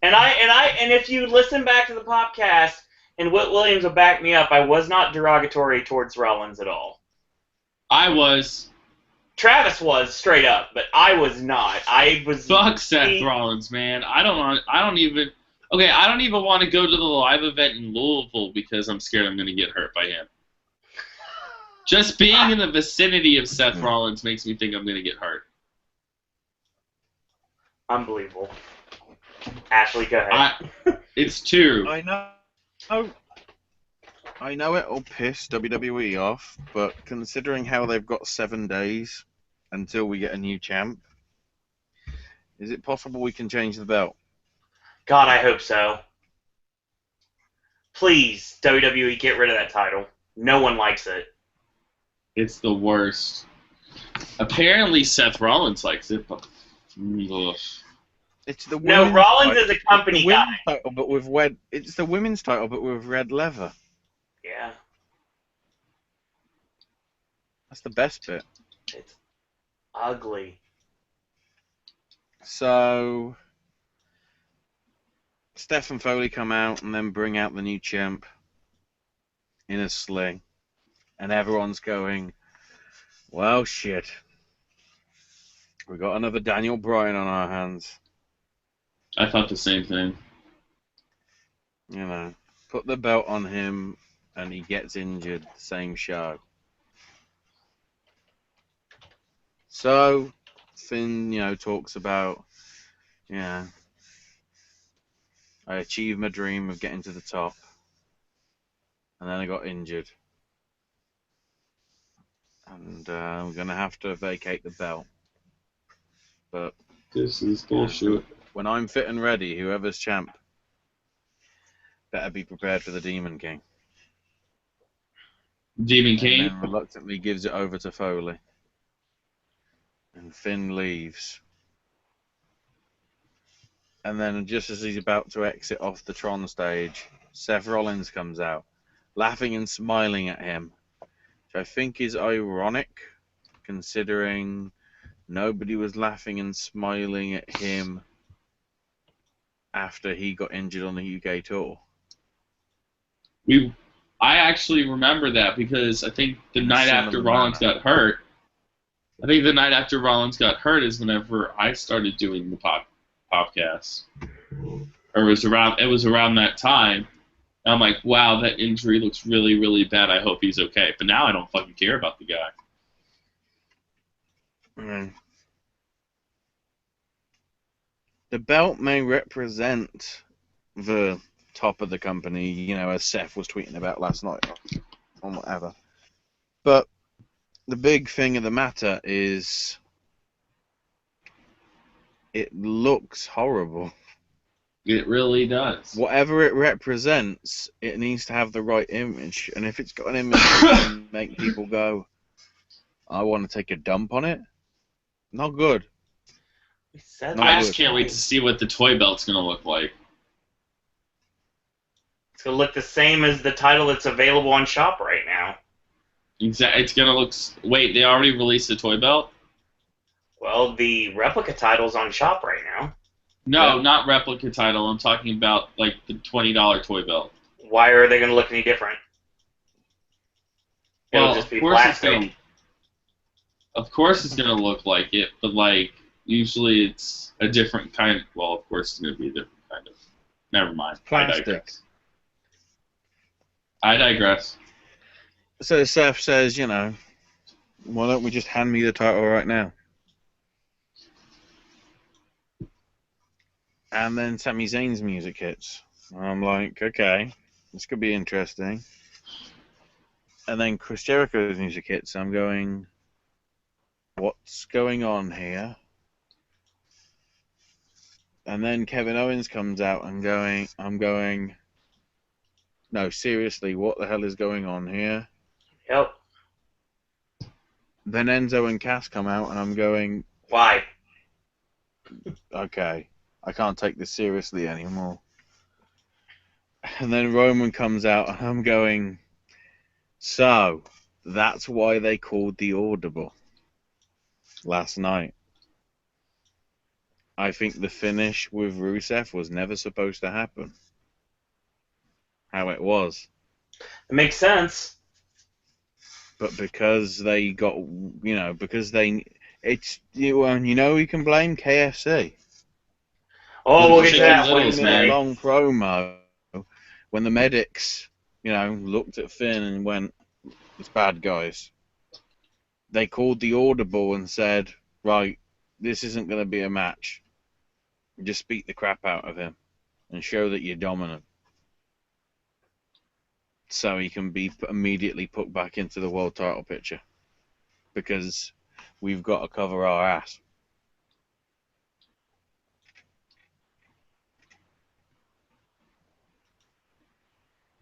And if you listen back to the podcast, and Whit Williams will back me up, I was not derogatory towards Rollins at all. I was. Travis was straight up, but I was not. I was. Fuck Seth Rollins, man. I don't even want to go to the live event in Louisville because I'm scared I'm going to get hurt by him. Just being in the vicinity of Seth Rollins makes me think I'm going to get hurt. Unbelievable. Ashley, go ahead. It's true. I know it'll piss WWE off, but considering how they've got 7 days until we get a new champ, is it possible we can change the belt? God, I hope so. Please, WWE, get rid of that title. No one likes it. It's the worst. Apparently Seth Rollins likes it, but... Ugh. It's the Rollins is a company guy. Title, but with it's the women's title, but with red leather. Yeah. That's the best bit. It's ugly. So, Steph and Foley come out and then bring out the new champ in a sling. And everyone's going, well, shit. We got another Daniel Bryan on our hands. I thought the same thing. You know, put the belt on him and he gets injured, same show. So, Finn, talks about, I achieved my dream of getting to the top. And then I got injured. And we're going to have to vacate the belt. But this is bullshit. When I'm fit and ready, whoever's champ better be prepared for the Demon King. Demon King? And then reluctantly gives it over to Foley. And Finn leaves. And then just as he's about to exit off the Tron stage, Seth Rollins comes out, laughing and smiling at him, which I think is ironic, considering nobody was laughing and smiling at him after he got injured on the UK tour. I actually remember that because I think the night Son of after a Rollins Manor. got hurt. I think the night after Rollins got hurt is whenever I started doing the podcast. Or it was around that time. And I'm like, wow, that injury looks really, really bad. I hope he's okay. But now I don't fucking care about the guy. The belt may represent the top of the company, you know, as Seth was tweeting about last night or whatever. But the big thing of the matter is it looks horrible. It really does. Whatever it represents, it needs to have the right image. And if it's got an image that can make people go, I want to take a dump on it, not good. We said Not I last just can't wait to see what the toy belt's going to look like. It's going to look the same as the title that's available on Shop right now. It's going to look... Wait, they already released the toy belt? Well, the replica title's on Shop right now. No, Yeah. not replica title. I'm talking about, like, the $20 toy belt. Why are they going to look any different? It'll Well, just be of course it's plastic. going to... Of course it's going to look like it, but, like, usually it's a different kind... Well, of course it's going to be a different kind of... Never mind. Plastic. I digress. So Seth says, you know, why don't we just hand me the title right now? And then Sami Zayn's music hits. I'm like, okay, this could be interesting. And then Chris Jericho's music hits. I'm going, what's going on here? And then Kevin Owens comes out and I'm going, no, seriously, what the hell is going on here? Yep. Then Enzo and Cass come out and I'm going, Why? okay, I can't take this seriously anymore. And then Roman comes out and I'm going, so that's why they called the audible last night. I think the finish with Rusev was never supposed to happen. How it was. It makes sense. But because they got, you know, because they, it's, you know, you can blame KFC. Oh, we'll get to Chicken that Littles, Wednesday. man. Long promo when the medics, you know, looked at Finn and went, it's bad guys. They called the audible and said, right, this isn't going to be a match. Just beat the crap out of him and show that you're dominant. So he can be immediately put back into the world title picture. Because we've got to cover our ass.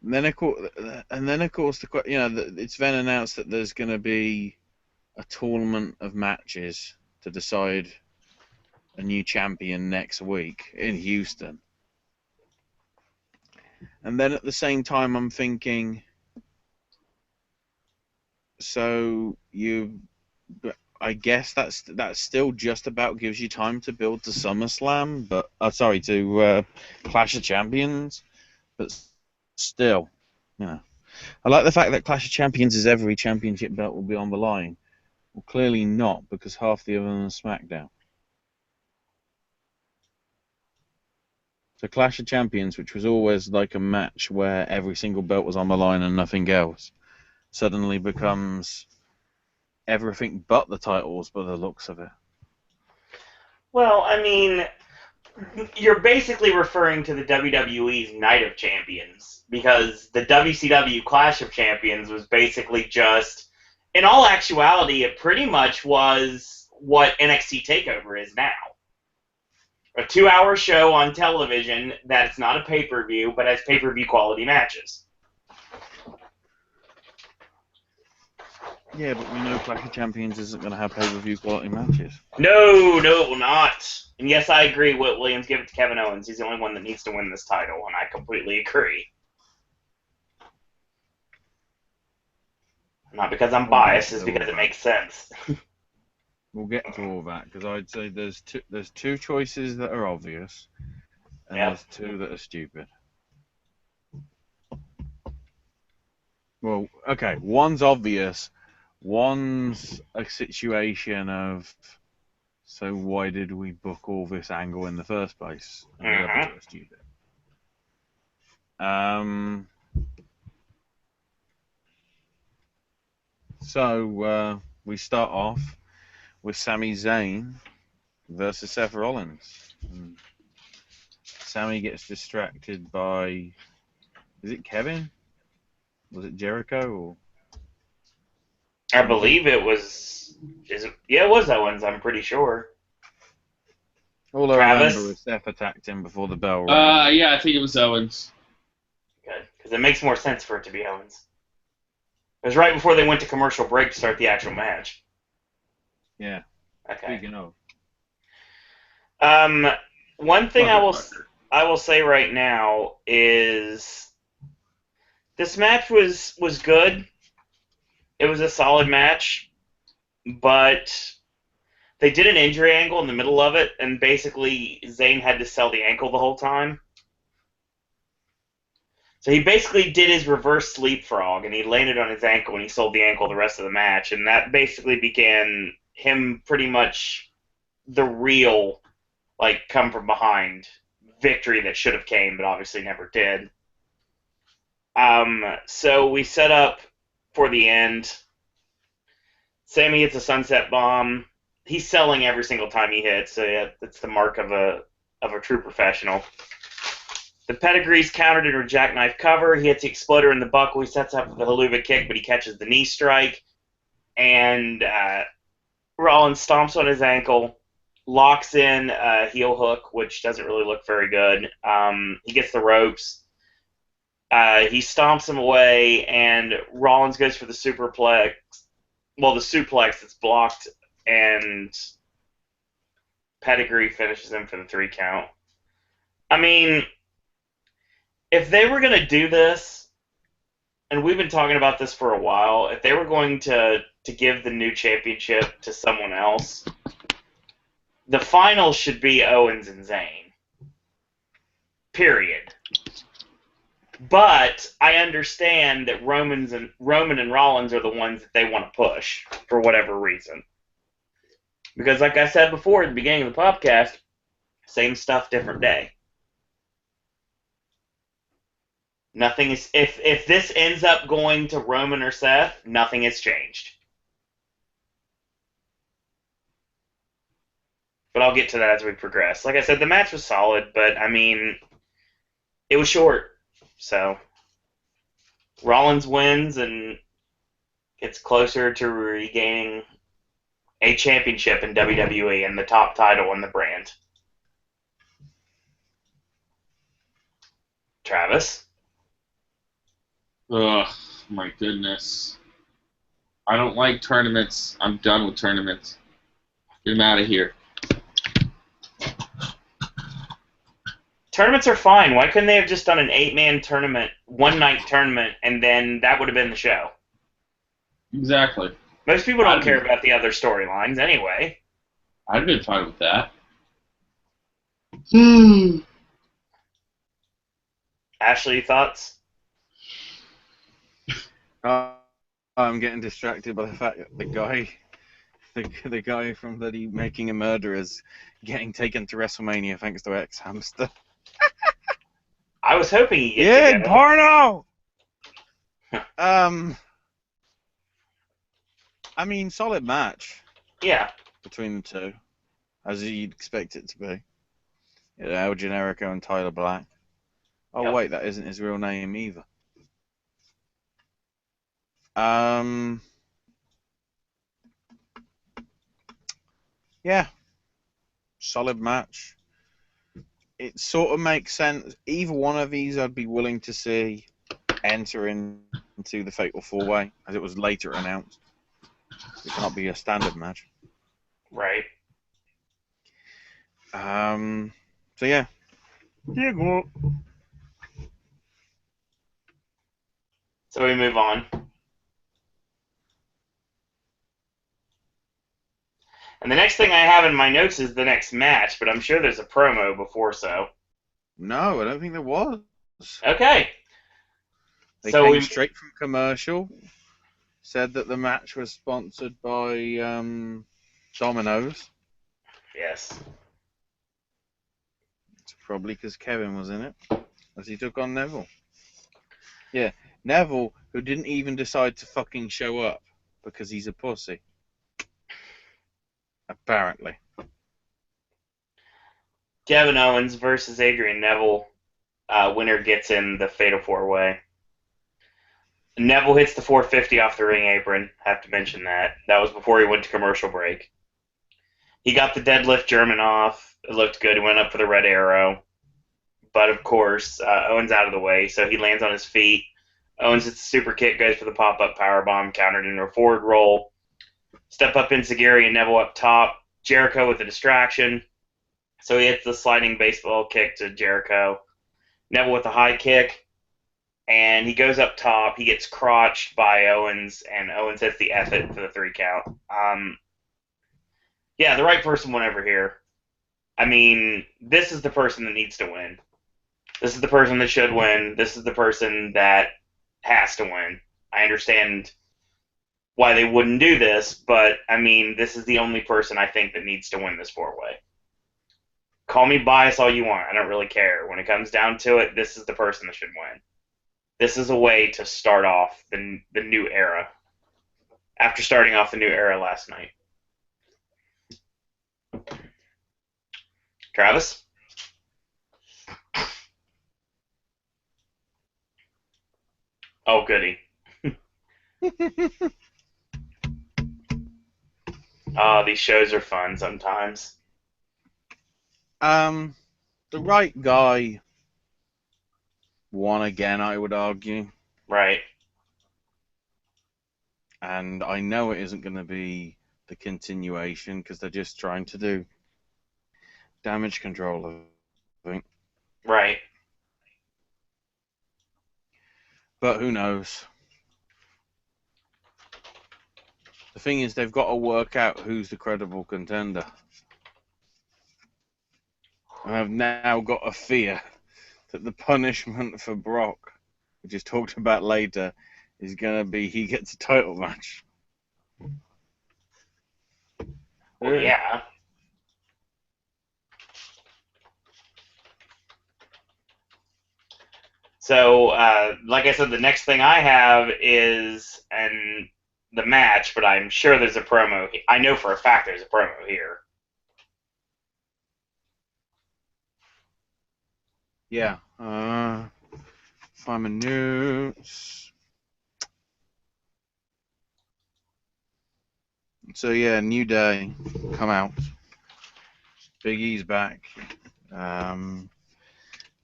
And then, of course, you know, it's then announced that there's going to be a tournament of matches to decide a new champion next week in Houston. And then at the same time, I'm thinking, so I guess that's still just about gives you time to build to SummerSlam, but to Clash of Champions, but still, you know, I like the fact that Clash of Champions is every championship belt will be on the line. Well, clearly not, because half the other than SmackDown. So Clash of Champions, which was always like a match where every single belt was on the line and nothing else, suddenly becomes everything but the titles by the looks of it. Well, I mean, you're basically referring to the WWE's Night of Champions, because the WCW Clash of Champions was basically just, in all actuality, it pretty much was what NXT TakeOver is now. A 2-hour show on television that's not a pay-per-view, but has pay-per-view quality matches. Yeah, but we know Clash of Champions isn't going to have pay-per-view quality matches. No, it will not. And yes, I agree, Whit Williams, give it to Kevin Owens. He's the only one that needs to win this title, and I completely agree. Not because I'm biased, it's because it makes sense. We'll get to all that, because I'd say there's two choices that are obvious, and Yep. there's two that are stupid. Well, okay, one's obvious. One's a situation of, so why did we book all this angle in the first place? And the other two are stupid. So we start off with Sami Zayn versus Seth Rollins. Sami gets distracted by, is it Kevin? Was it Jericho? Or I believe it was. It was Owens. I'm pretty sure. all I Travis? remember is Seth attacked him before the bell rang. Yeah, I think it was Owens. Good, because it makes more sense for it to be Owens. It was right before they went to commercial break to start the actual match. Yeah. Okay. Speaking of. One thing I Motherfucker. will say right now is this match was good. It was a solid match, but they did an injury angle in the middle of it, and basically Zayn had to sell the ankle the whole time. So he basically did his reverse leapfrog, and he landed on his ankle, and he sold the ankle the rest of the match, and that basically began him pretty much the real, like, come from behind victory that should have came, but obviously never did. So we set up for the end. Sami hits a sunset bomb. He's selling every single time he hits, so yeah, that's the mark of a true professional. The pedigree's countered into a jackknife cover. He hits the exploder in the buckle. He sets up the haluva kick, but he catches the knee strike. And Rollins stomps on his ankle, locks in a heel hook, which doesn't really look very good. He gets the ropes. He stomps him away, and Rollins goes for the superplex. Well, the suplex that's blocked, and Pedigree finishes him for the 3 count. I mean, if they were going to do this, and we've been talking about this for a while, if they were going to give the new championship to someone else, the final should be Owens and Zayn. Period. But I understand that Roman and Rollins are the ones that they want to push for whatever reason. Because like I said before at the beginning of the podcast, same stuff, different day. Nothing is. If this ends up going to Roman or Seth, nothing has changed. But I'll get to that as we progress. Like I said, the match was solid, but I mean, it was short. So Rollins wins and gets closer to regaining a championship in WWE and the top title in the brand. Travis? Ugh, my goodness. I don't like tournaments. I'm done with tournaments. Get them out of here. Tournaments are fine. Why couldn't they have just done an 8-man tournament, one-night tournament, and then that would have been the show? Exactly. Most people don't care about the other storylines anyway. I'd have been fine with that. Ashley, thoughts? I'm getting distracted by the fact that the guy from bloody Making a Murderer is getting taken to WrestleMania thanks to X-Hamster. I was hoping he'd get to go. porno! I mean, solid match. Yeah. Between the two, as you'd expect it to be. El Generico and Tyler Black. Oh, Yep. wait, that isn't his real name either. Yeah. Solid match. It sort of makes sense. Either one of these I'd be willing to see enter into the Fatal 4-Way, as it was later announced. It can't be a standard match. Right. So yeah. Yeah, go. So we move on. And the next thing I have in my notes is the next match, but I'm sure there's a promo before so. No, I don't think there was. Okay. They So came we, straight from commercial, said that the match was sponsored by Domino's. yes. It's probably because Kevin was in it, as he took on Neville. Yeah, Neville, who didn't even decide to fucking show up because he's a pussy. Apparently. Kevin Owens versus Adrian Neville. Winner gets in the Fatal 4-Way. Neville hits the 450 off the ring apron. Have to mention that. That was before he went to commercial break. He got the deadlift German off. It looked good. He went up for the red arrow. But, of course, Owens out of the way, so he lands on his feet. Owens hits the super kick, goes for the pop-up powerbomb, countered into a forward roll. Step up Enziguri and Neville up top. Jericho with a distraction. So he hits the sliding baseball kick to Jericho. Neville with a high kick. And he goes up top. He gets crotched by Owens, and Owens hits the F it for the 3 count. Yeah, the right person went over here. I mean, this is the person that needs to win. This is the person that should win. This is the person that has to win. I understand why they wouldn't do this, but, I mean, this is the only person I think that needs to win this 4-way. Call me biased all you want. I don't really care. When it comes down to it, this is the person that should win. This is a way to start off the new era after starting off the new era last night. Travis? Oh, goody. Oh, these shows are fun sometimes. The right guy won again, I would argue. Right. And I know it isn't going to be the continuation because they're just trying to do damage control, I think. Right. But who knows? The thing is, they've got to work out who's the credible contender. And I've now got a fear that the punishment for Brock, which is talked about later, is going to be he gets a title match. Well, yeah. So, like I said, the next thing I have is the match, but I'm sure there's a promo. I know for a fact there's a promo here. Yeah. Find my notes. So yeah, New Day come out. Big E's back.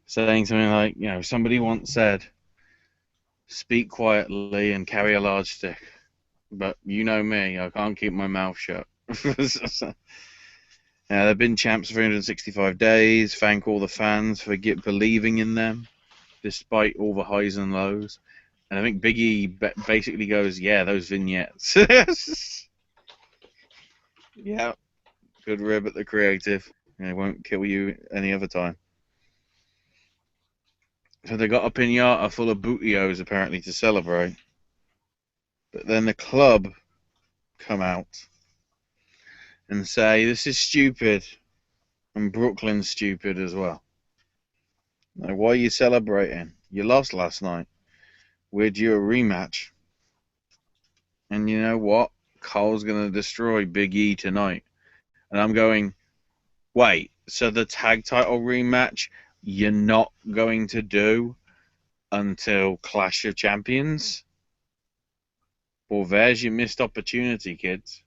Saying something like, somebody once said, speak quietly and carry a large stick. But you know me, I can't keep my mouth shut. They've been champs for 365 days. Thank all the fans for believing in them, despite all the highs and lows. And I think Big E basically goes, yeah, those vignettes. Yeah, good rib at the creative. It won't kill you any other time. So they got a piñata full of bootios apparently to celebrate. But then the club come out and say, this is stupid. And Brooklyn's stupid as well. Like, why are you celebrating? You lost last night. We're due a rematch. And you know what? Cole's going to destroy Big E tonight. And I'm going, wait, so the tag title rematch you're not going to do until Clash of Champions? Well, there's your missed opportunity, kids.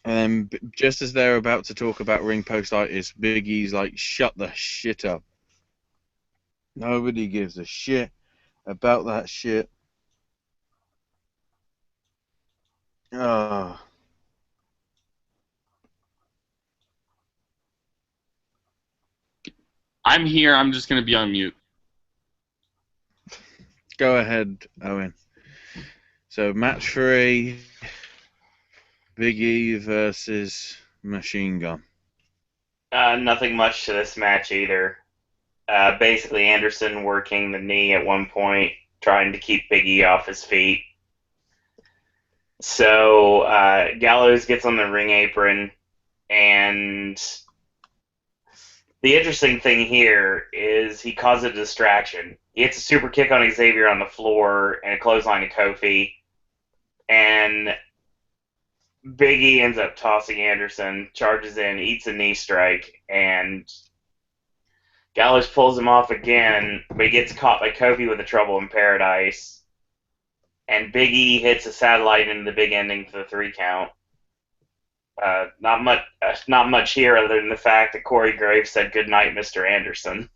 And then, just as they're about to talk about ring post-itis, Big E's like, shut the shit up. Nobody gives a shit about that shit. Oh. I'm here. I'm just going to be on mute. Go ahead, Owen. So, match 3, Big E versus Machine Gun. Nothing much to this match either. Basically, Anderson working the knee at one point, trying to keep Big E off his feet. So Gallows gets on the ring apron, and the interesting thing here is he caused a distraction. He hits a super kick on Xavier on the floor and a clothesline to Kofi, and Big E ends up tossing Anderson, charges in, eats a knee strike, and Gallows pulls him off again, but he gets caught by Kofi with a Trouble in Paradise, and Big E hits a satellite into the big ending for the 3 count. Not much here other than the fact that Corey Graves said "Good night, Mr. Anderson."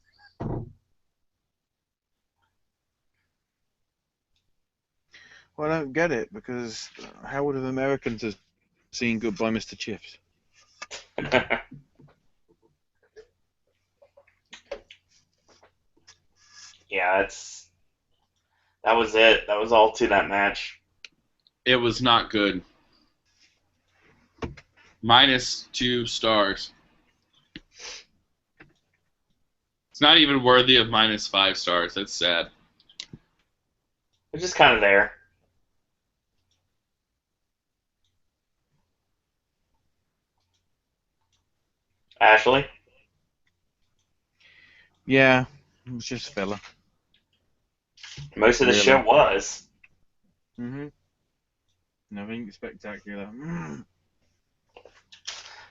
Well, I don't get it, because how would have Americans have seen Goodbye, Mr. Chips? Yeah, that was it. That was all to that match. It was not good. -2 stars. It's not even worthy of -5 stars. That's sad. It's just kind of there. Ashley? Yeah, it was just filler. Most of the Really? show was. Nothing spectacular.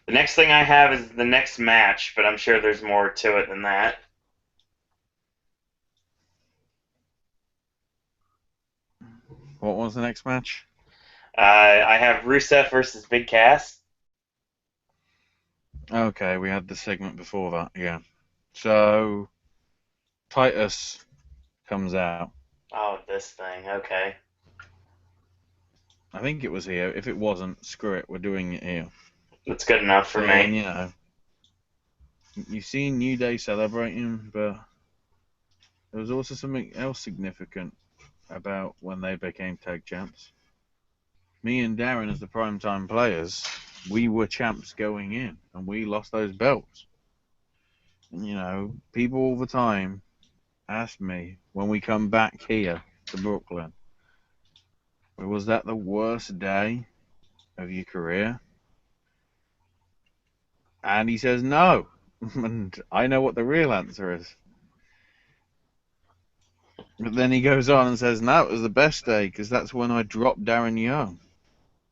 The next thing I have is the next match, but I'm sure there's more to it than that. What was the next match? I have Rusev versus Big Cass. Okay, we had the segment before that, yeah. So, Titus comes out. Oh, this thing. Okay. I think it was here. If it wasn't, screw it, we're doing it here. That's good enough for And, me. you know, you've seen New Day celebrating, but there was also something else significant about when they became tag champs. Me and Darren, as the primetime players, we were champs going in, and we lost those belts. And, you know, people all the time ask me when we come back here to Brooklyn, was that the worst day of your career? And he says no. And I know what the real answer is. But then he goes on and says, no, it was the best day because that's when I dropped Darren Young.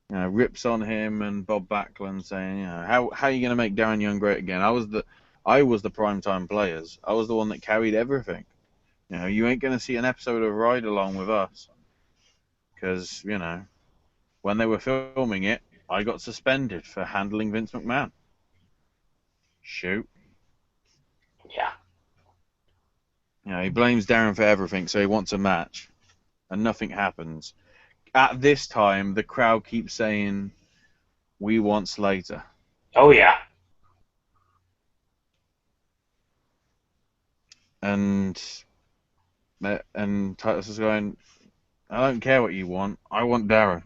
You know, rips on him and Bob Backlund saying, you know, how are you going to make Darren Young great again? I was the primetime players. I was the one that carried everything. You know, you ain't going to see an episode of Ride Along with us because, you know, when they were filming it, I got suspended for handling Vince McMahon. Shoot. Yeah. You know, he blames Darren for everything, so he wants a match, and nothing happens. At this time, the crowd keeps saying, "We want Slater." Oh, yeah. And Titus is going, "I don't care what you want. I want Darren."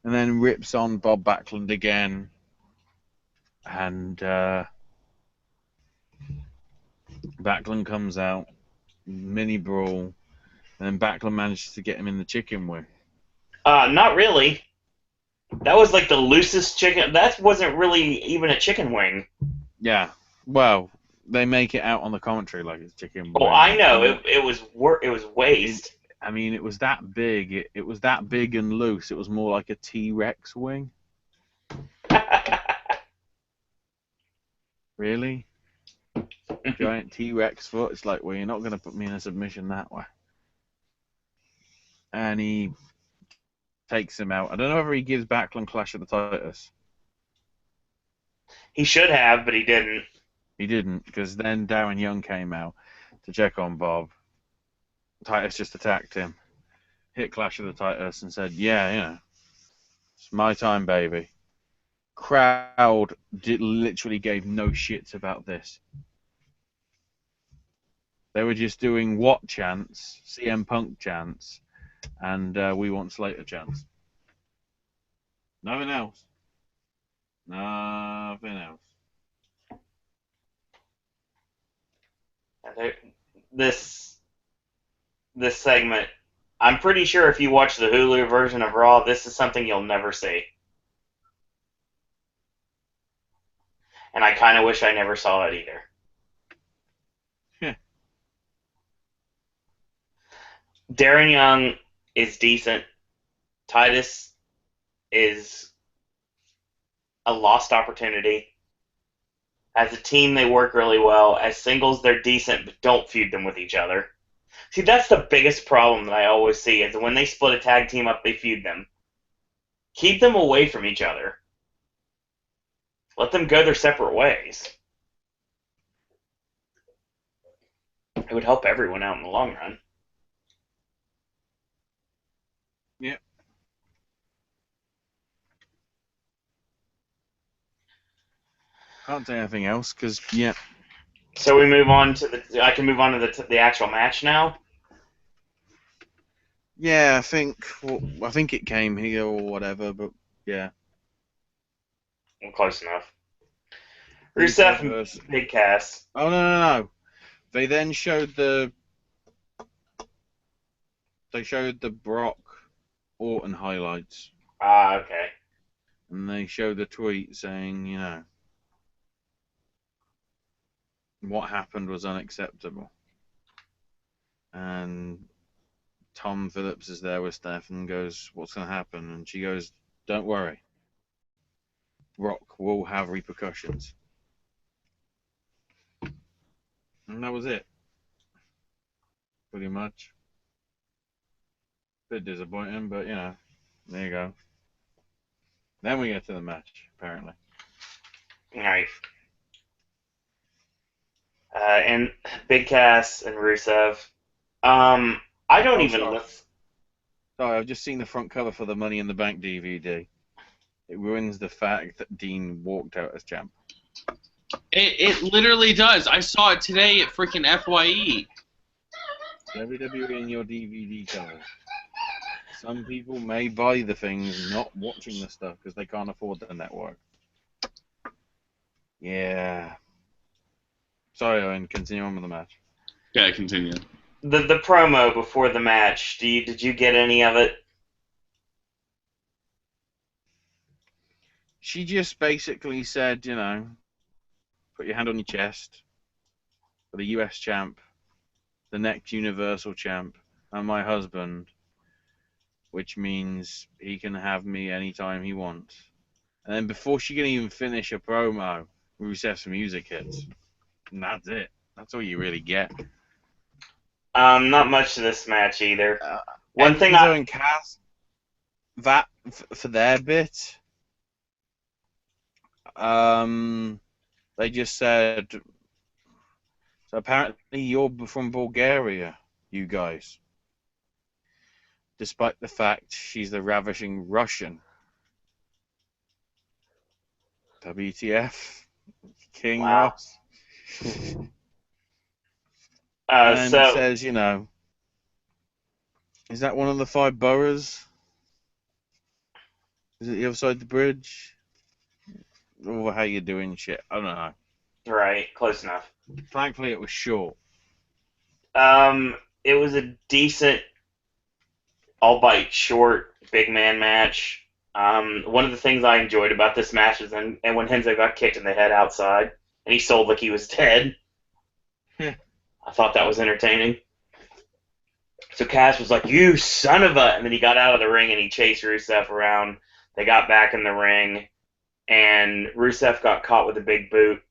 And then rips on Bob Backlund again, and Backlund comes out, mini brawl, and then Backlund manages to get him in the chicken wing. Not really. That was like the loosest chicken. That wasn't really even a chicken wing. Yeah, well, they make it out on the commentary like it's chicken Oh, wing. I know. It was waste. I mean, it was that big. It was that big and loose. It was more like a T-Rex wing. Really? Giant T-Rex foot. It's like, well, you're not going to put me in a submission that way. And he takes him out. I don't know whether he gives Backlund Clash of the Titus. He should have, but he didn't. He didn't, because then Darren Young came out to check on Bob. Titus just attacked him, hit Clash of the Titus, and said, yeah, you know, it's my time, baby. Crowd literally gave no shits about this. They were just doing what chants, CM Punk chants, and we want Slater chants. Nothing else. Nothing else. This segment, I'm pretty sure if you watch the Hulu version of Raw, this is something you'll never see. And I kind of wish I never saw it either. Darren Young is decent. Titus is a lost opportunity. As a team, they work really well. As singles, they're decent, but don't feud them with each other. See, that's the biggest problem that I always see, is when they split a tag team up, they feud them. Keep them away from each other. Let them go their separate ways. It would help everyone out in the long run. Yeah. Can't say anything else because yeah. So we move on to I can move on to the actual match now. Yeah, I think it came here or whatever, but yeah. Well, close enough. Rusev and Versus- Big Cass. Oh no. They then showed the Brock Orton highlights, Ah, okay. and they showed the tweet saying, you know, what happened was unacceptable. And Tom Phillips is there with Steph and goes, what's going to happen? And she goes, don't worry. Brock will have repercussions. And that was it. Pretty much. Bit disappointing, but you know, there you go. Then we get to the match, apparently. All right. And Big Cass and Rusev. I don't even sorry. listen. Sorry, I've just seen the front cover for the Money in the Bank DVD. It ruins the fact that Dean walked out as champ. It literally does. I saw it today at freaking FYE. WWE in your DVD covers. Some people may buy the things not watching the stuff because they can't afford the network. Yeah. Sorry, Owen. Continue on with the match. Yeah, continue. The promo before the match. Did you get any of it? She just basically said, you know, put your hand on your chest for the US champ, the next Universal champ, and my husband, which means he can have me anytime he wants. And then before she can even finish a promo, Rusev's music hits. And that's it. That's all you really get. Not much to this match either. One thing Enzo and Cass, that for their bit, they just said, so apparently you're from Bulgaria, you guys. Despite the fact she's the ravishing Russian. WTF? King Wow. Ross. And so says, you know, is that one of the 5 boroughs? Is it the other side of the bridge? Or how you doing shit? I don't know. right, close enough. Thankfully, it was short. It was a decent, albeit short, big man match. One of the things I enjoyed about this match is when Henzo got kicked in the head outside, and he sold like he was dead. I thought that was entertaining. So Cass was like, "You son of a!" And then he got out of the ring and he chased Rusev around. They got back in the ring, and Rusev got caught with a big boot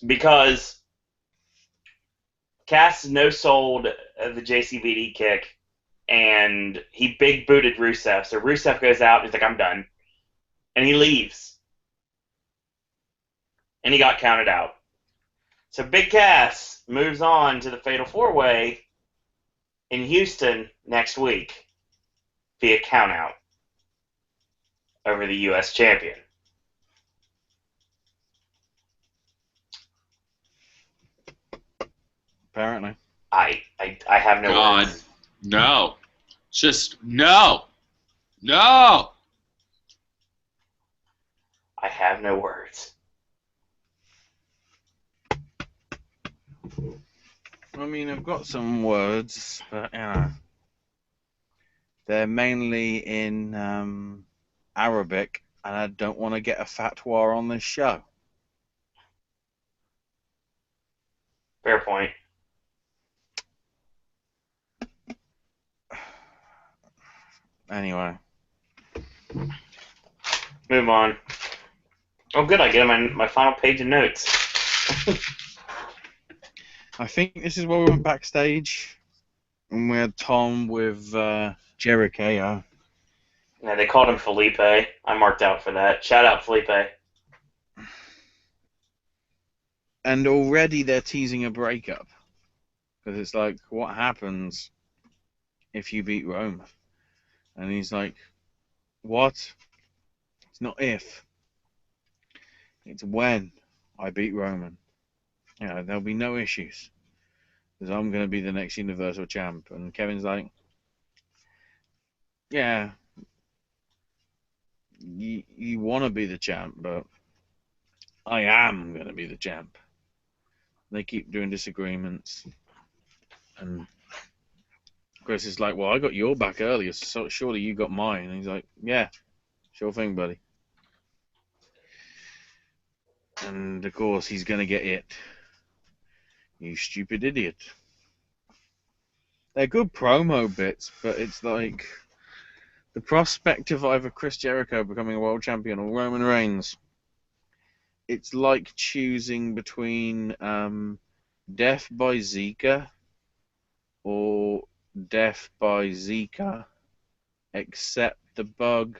because Cass no-sold the JCVD kick, and he big booted Rusev. So Rusev goes out, he's like, I'm done. And he leaves. And he got counted out. So Big Cass moves on to the Fatal 4-Way in Houston next week via countout over the U.S. champion. Apparently. I have no God, words. no. Just no. No. I have no words. I mean, I've got some words, but they're mainly in Arabic, and I don't want to get a fatwa on this show. Fair point. Anyway, Move on. Oh, good. I get my final page of notes. I think this is where we went backstage, and we had Tom with Jericho. Yeah, they called him Felipe. I marked out for that. Shout out Felipe. And already they're teasing a breakup. Because it's like, what happens if you beat Roman? And he's like, what? It's not if. It's when I beat Roman. There'll be no issues. Because I'm going to be the next Universal Champ. And Kevin's like, yeah, you want to be the champ, but I am going to be the champ. They keep doing disagreements. And Chris is like, well, I got your back earlier, so surely you got mine. And he's like, yeah, sure thing, buddy. And of course, he's going to get it. You stupid idiot. They're good promo bits, but it's like the prospect of either Chris Jericho becoming a world champion or Roman Reigns. It's like choosing between Death by Zika or Death by Zika, except the bug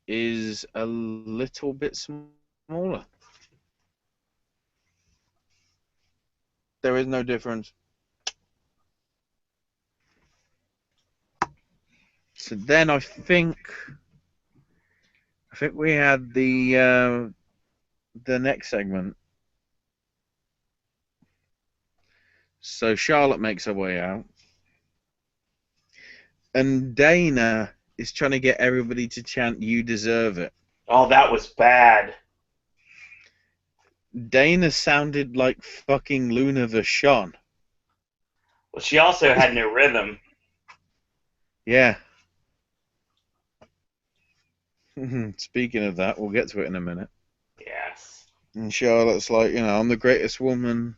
is a little bit smaller. There is no difference. So then I think we had the next segment. So Charlotte makes her way out, and Dana is trying to get everybody to chant "You deserve it." Oh, that was bad. Dana sounded like fucking Luna Vachon. Well, she also had no rhythm. Yeah. Speaking of that, we'll get to it in a minute. Yes. And Charlotte's like, I'm the greatest woman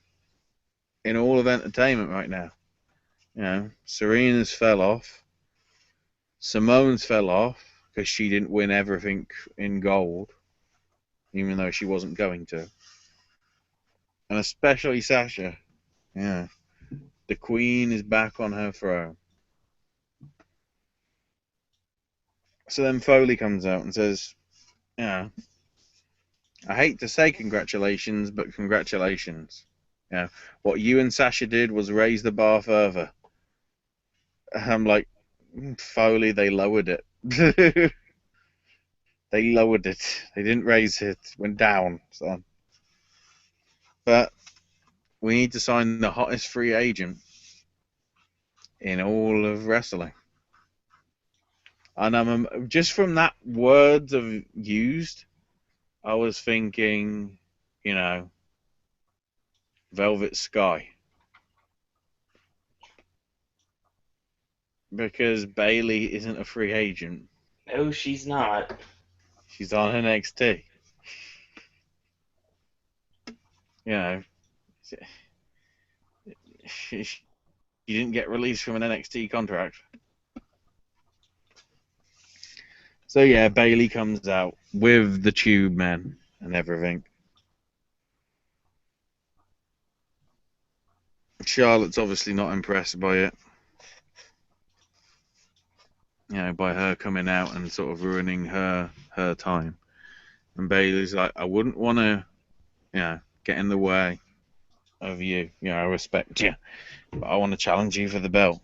in all of entertainment right now. Serena's fell off. Simone's fell off because she didn't win everything in gold, even though she wasn't going to. And especially Sasha. Yeah. The queen is back on her throne. So then Foley comes out and says, I hate to say congratulations, but congratulations. What you and Sasha did was raise the bar further. I'm like, Foley, they lowered it. They lowered it. They didn't raise it. It went down, son. But we need to sign the hottest free agent in all of wrestling. And just from that words of used, I was thinking, Velvet Sky. Because Bayley isn't a free agent. No, she's not. She's on NXT. She didn't get released from an NXT contract. So yeah, Bayley comes out with the Tube Man and everything. Charlotte's obviously not impressed by it. By her coming out and sort of ruining her time. And Bayley's like, I wouldn't want to, get in the way of you. I respect you, but I want to challenge you for the belt.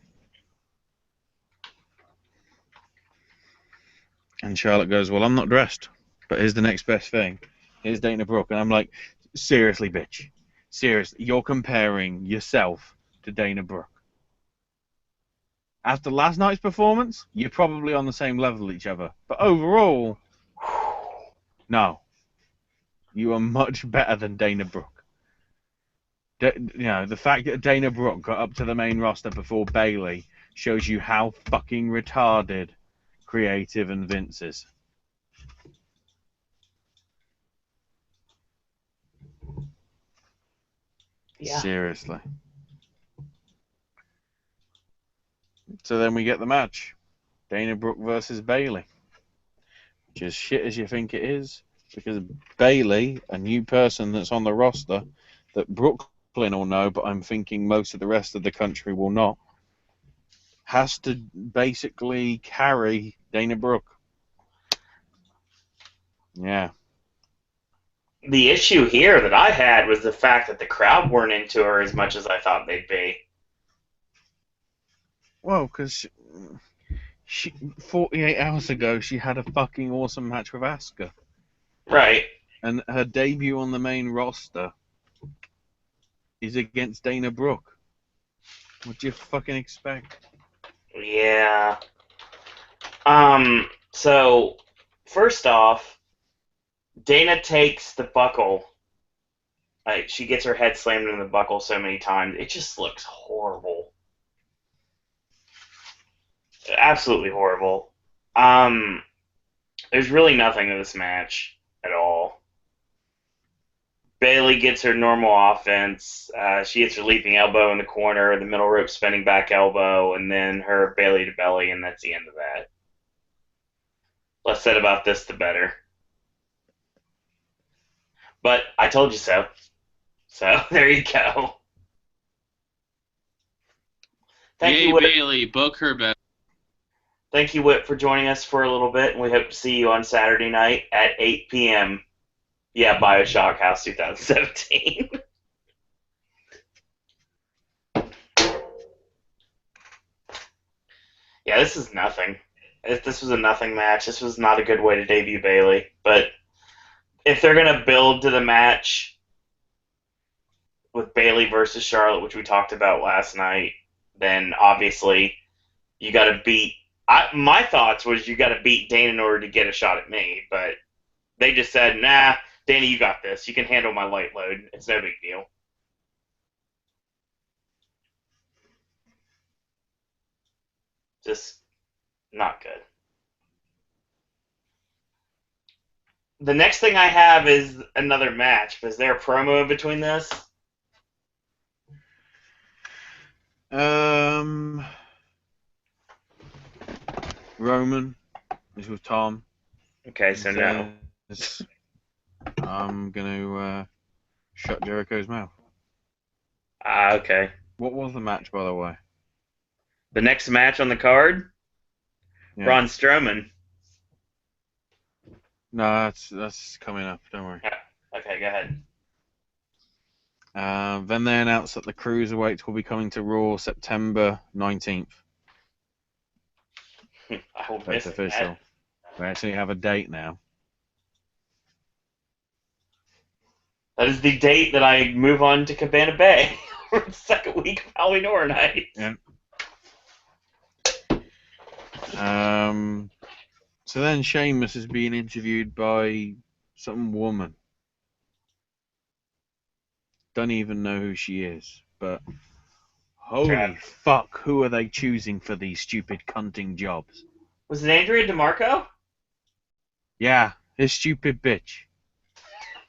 And Charlotte goes, well, I'm not dressed, but here's the next best thing. Here's Dana Brooke. And I'm like, seriously, bitch. Seriously, you're comparing yourself to Dana Brooke. After last night's performance, you're probably on the same level as each other. But overall, no. You are much better than Dana Brooke. The fact that Dana Brooke got up to the main roster before Bayley shows you how fucking retarded creative and Vince is. Yeah. Seriously. So then we get the match. Dana Brooke versus Bayley. Which is shit as you think it is. Because Bayley, a new person that's on the roster, that Brooklyn will know, but I'm thinking most of the rest of the country will not, has to basically carry Dana Brooke. Yeah. The issue here that I had was the fact that the crowd weren't into her as much as I thought they'd be. Well, because she 48 hours ago, she had a fucking awesome match with Asuka. Right. And her debut on the main roster is against Dana Brooke. What do you fucking expect? Yeah. So, first off, Dana takes the buckle. Like, she gets her head slammed in the buckle so many times. It just looks horrible. Absolutely horrible. There's really nothing to this match at all. Bayley gets her normal offense. She gets her leaping elbow in the corner, the middle rope spinning back elbow, and then her Bayley to belly, and that's the end of that. Less said about this, the better. But I told you so. So there you go. Thank you, Whit. Bayley, book her back. Thank you, Whit, for joining us for a little bit, and we hope to see you on Saturday night at 8 p.m. Yeah, Bioshock House 2017. Yeah, this is nothing. This was a nothing match. This was not a good way to debut Bayley. But if they're going to build to the match with Bayley versus Charlotte, which we talked about last night, then obviously you got to beat... my thoughts was you got to beat Dana in order to get a shot at me, but they just said, nah, Dana, you got this. You can handle my light load. It's no big deal. Just not good. The next thing I have is another match. Is there a promo in between this? Roman is with Tom. Okay, so no. I'm gonna shut Jericho's mouth. Okay. What was the match, by the way? The next match on the card? Yeah. Braun Strowman. No, that's coming up. Don't worry. Okay, go ahead. Then they announced that the Cruiserweights will be coming to Raw September 19th. I will That's miss official. that. We actually have a date now. That is the date that I move on to Cabana Bay for the second week of Halloween Horror Nights. Yeah. So then Sheamus is being interviewed by some woman. Don't even know who she is, but holy fuck, who are they choosing for these stupid cunting jobs? Was it Andrea DeMarco? Yeah, this stupid bitch.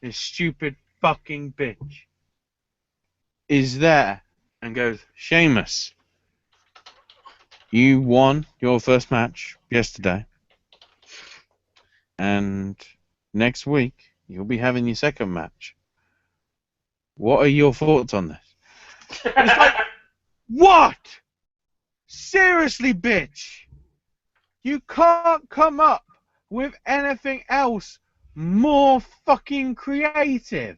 This stupid fucking bitch is there and goes, Sheamus, you won your first match yesterday, and next week you'll be having your second match. What are your thoughts on this? It's like, what? Seriously, bitch? You can't come up with anything else more fucking creative.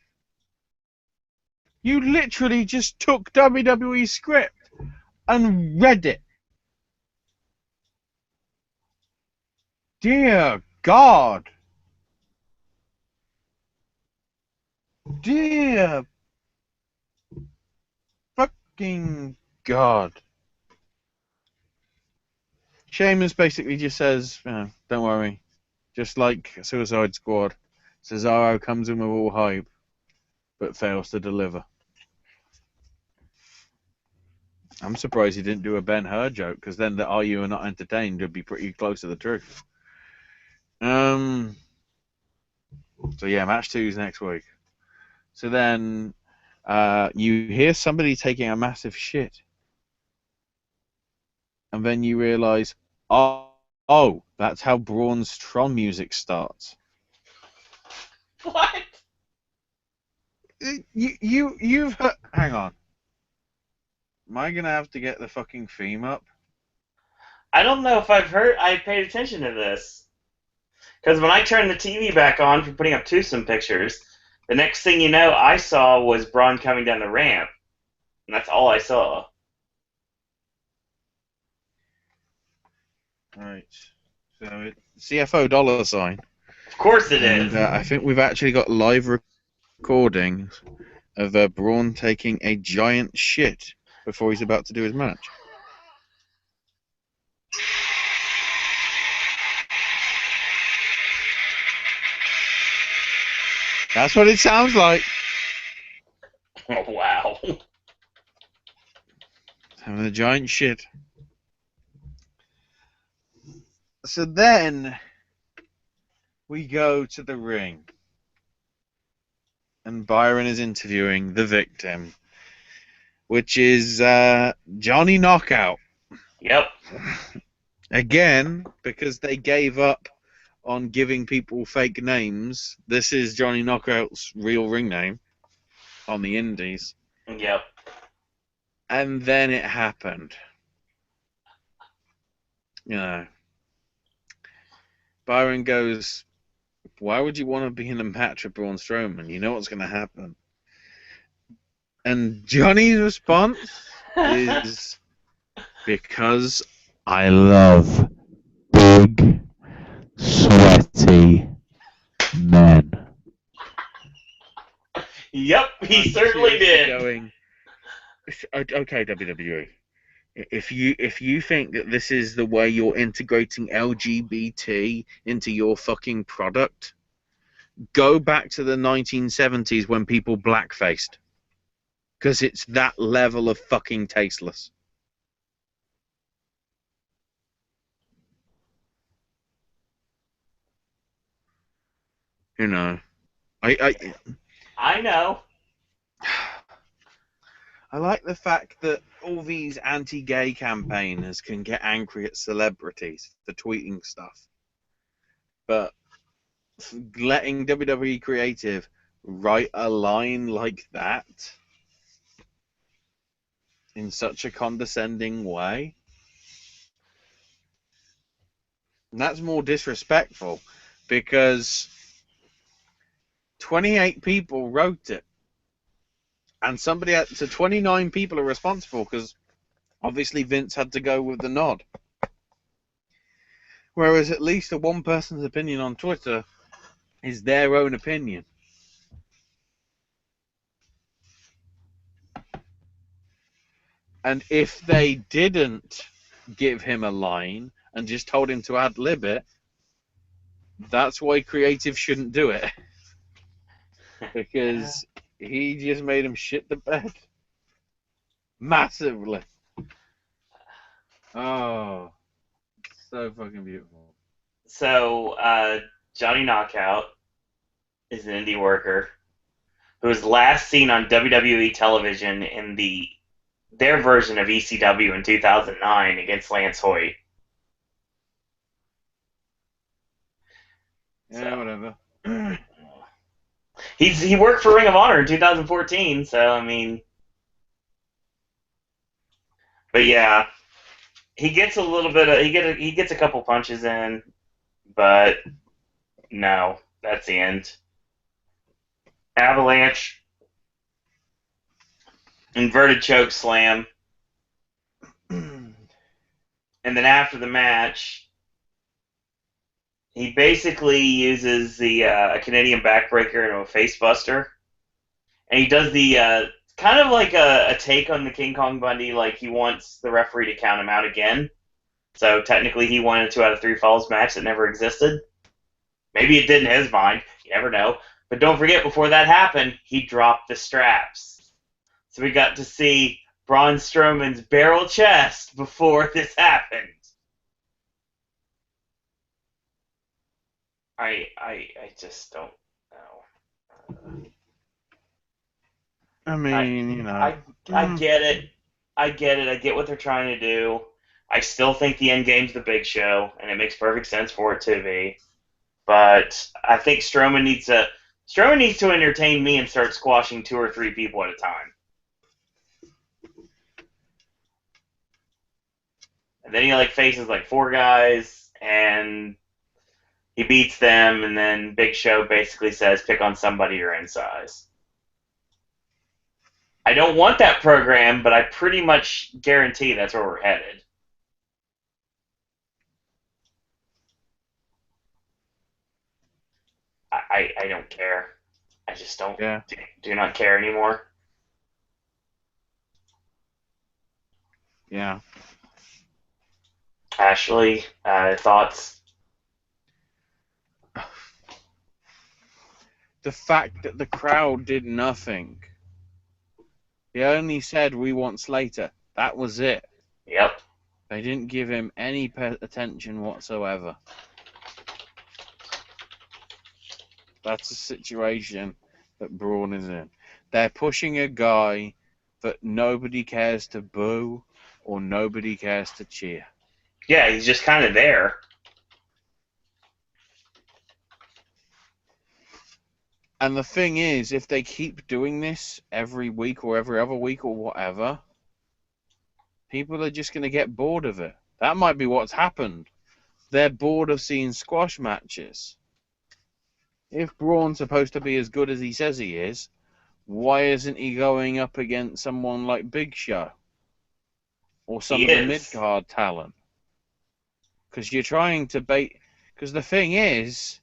You literally just took WWE script and read it. Dear God. Dear fucking God. Sheamus basically just says, don't worry. Just like Suicide Squad, Cesaro comes in with all hype, but fails to deliver. I'm surprised he didn't do a Ben Hur joke, because then the "Are you not entertained" would be pretty close to the truth. So yeah, match 2 is next week. So then you hear somebody taking a massive shit, and then you realise, oh, that's how Braun Strowman music starts. What? You've heard, hang on. Am I gonna have to get the fucking theme up? I don't know if I paid attention to this. Because when I turned the TV back on for putting up twosome pictures, the next thing you know, I saw was Braun coming down the ramp. And that's all I saw. Right. So CFO dollar sign. Of course it And is. I think we've actually got live recordings of Braun taking a giant shit before he's about to do his match. That's what it sounds like. Oh, wow. Having a giant shit. So then we go to the ring. And Byron is interviewing the victim, which is Johnny Knockout. Yep. Again, because they gave up on giving people fake names, this is Johnny Knockout's real ring name on the indies. Yep. And then it happened. You know. Byron goes, why would you want to be in a match with Braun Strowman? You know what's going to happen. And Johnny's response is, because I love big, sweaty men. Yep, he certainly did. Going, okay, WWE. If you think that this is the way you're integrating LGBT into your fucking product, go back to the 1970s when people blackfaced. Because it's that level of fucking tasteless. You know. I know. I like the fact that all these anti-gay campaigners can get angry at celebrities for tweeting stuff. But letting WWE Creative write a line like that in such a condescending way, that's more disrespectful, because 28 people wrote it. And so 29 people are responsible, because obviously Vince had to go with the nod. Whereas at least one person's opinion on Twitter is their own opinion. And if they didn't give him a line and just told him to ad-lib it, that's why creative shouldn't do it. Because he just made him shit the bed. Massively. Oh. So fucking beautiful. So, Johnny Knockout is an indie worker who was last seen on WWE television in their version of ECW in 2009 against Lance Hoyt. Yeah, whatever. He worked for Ring of Honor in 2014, so I mean, but yeah, he gets a little bit of he gets a couple punches in, but no, that's the end. Avalanche, inverted choke slam, and then after the match, he basically uses the Canadian backbreaker and a face buster, and he does the kind of like a take on the King Kong Bundy, like he wants the referee to count him out again. So technically, he won a 2 out of 3 falls match that never existed. Maybe it did in his mind. You never know. But don't forget, before that happened, he dropped the straps. So we got to see Braun Strowman's barrel chest before this happened. I just don't know. I mean, you know. I get it. I get it. I get what they're trying to do. I still think the end game's the Big Show, and it makes perfect sense for it to be. But I think Strowman needs to entertain me and start squashing 2 or 3 people at a time. And then he faces 4 guys, and he beats them, and then Big Show basically says, pick on somebody your own size. I don't want that program, but I pretty much guarantee that's where we're headed. I don't care. I just don't do not care anymore. Yeah. Ashley, thoughts? The fact that the crowd did nothing. He only said, we want Slater. That was it. Yep. They didn't give him any attention whatsoever. That's the situation that Braun is in. They're pushing a guy that nobody cares to boo or nobody cares to cheer. Yeah, he's just kind of there. And the thing is, if they keep doing this every week or every other week or whatever, people are just going to get bored of it. That might be what's happened. They're bored of seeing squash matches. If Braun's supposed to be as good as he says he is, why isn't he going up against someone like Big Show? Or some of the mid-card talent? Because you're trying to bait... Because the thing is,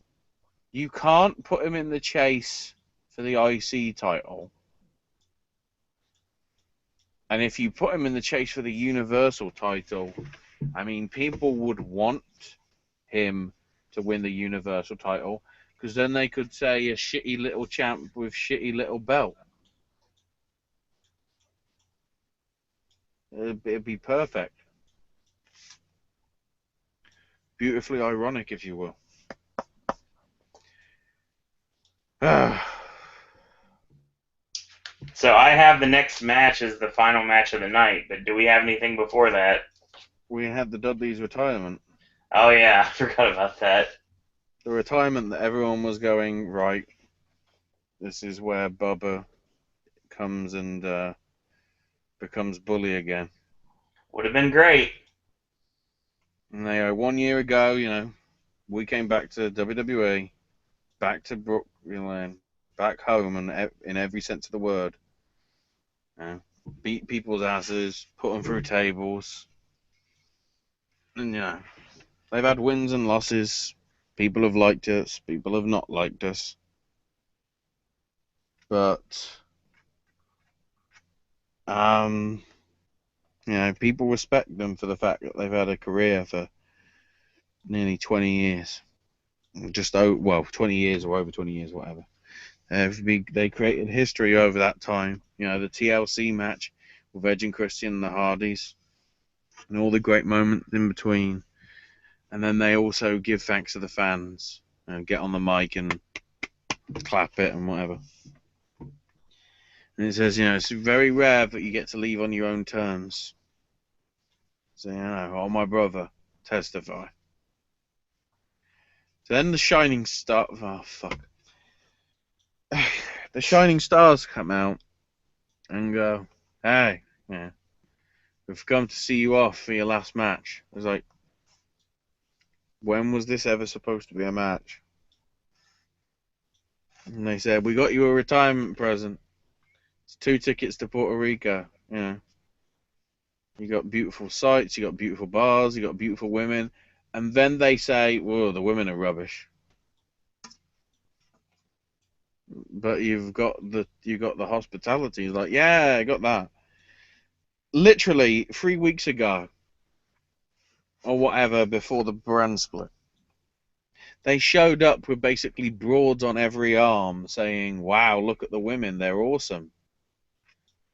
you can't put him in the chase for the IC title. And if you put him in the chase for the Universal title, I mean, people would want him to win the Universal title, because then they could say a shitty little champ with shitty little belt. It'd be perfect. Beautifully ironic, if you will. So I have the next match as the final match of the night, but do we have anything before that? We had the Dudley's retirement. Oh yeah, I forgot about that. The retirement that everyone was going, right, this is where Bubba comes and becomes bully again. Would have been great. And they go, 1 year ago, you know, we came back to WWE, back to Brooklyn, back home, and in every sense of the word. You know, beat people's asses, put them through tables. And, you know, they've had wins and losses. People have liked us, people have not liked us. But, you know, people respect them for the fact that they've had a career for nearly 20 years. 20 years or over 20 years, whatever. They created history over that time. You know, the TLC match with Edge and Christian and the Hardys, and all the great moments in between. And then they also give thanks to the fans, and get on the mic and clap it and whatever. And it says, you know, it's very rare that you get to leave on your own terms. So, you know, oh, my brother, testify. So then the Shining Star... Oh, fuck. The Shining Stars come out and go, hey, yeah, we've come to see you off for your last match. I was like, when was this ever supposed to be a match? And they said, we got you a retirement present. It's 2 tickets to Puerto Rico. You know, you got beautiful sights, you got beautiful bars, you got beautiful women. And then they say, whoa, the women are rubbish. But you've got the hospitality. Like, yeah, I got that. Literally 3 weeks ago, or whatever, before the brand split, they showed up with basically broads on every arm saying, wow, look at the women, they're awesome.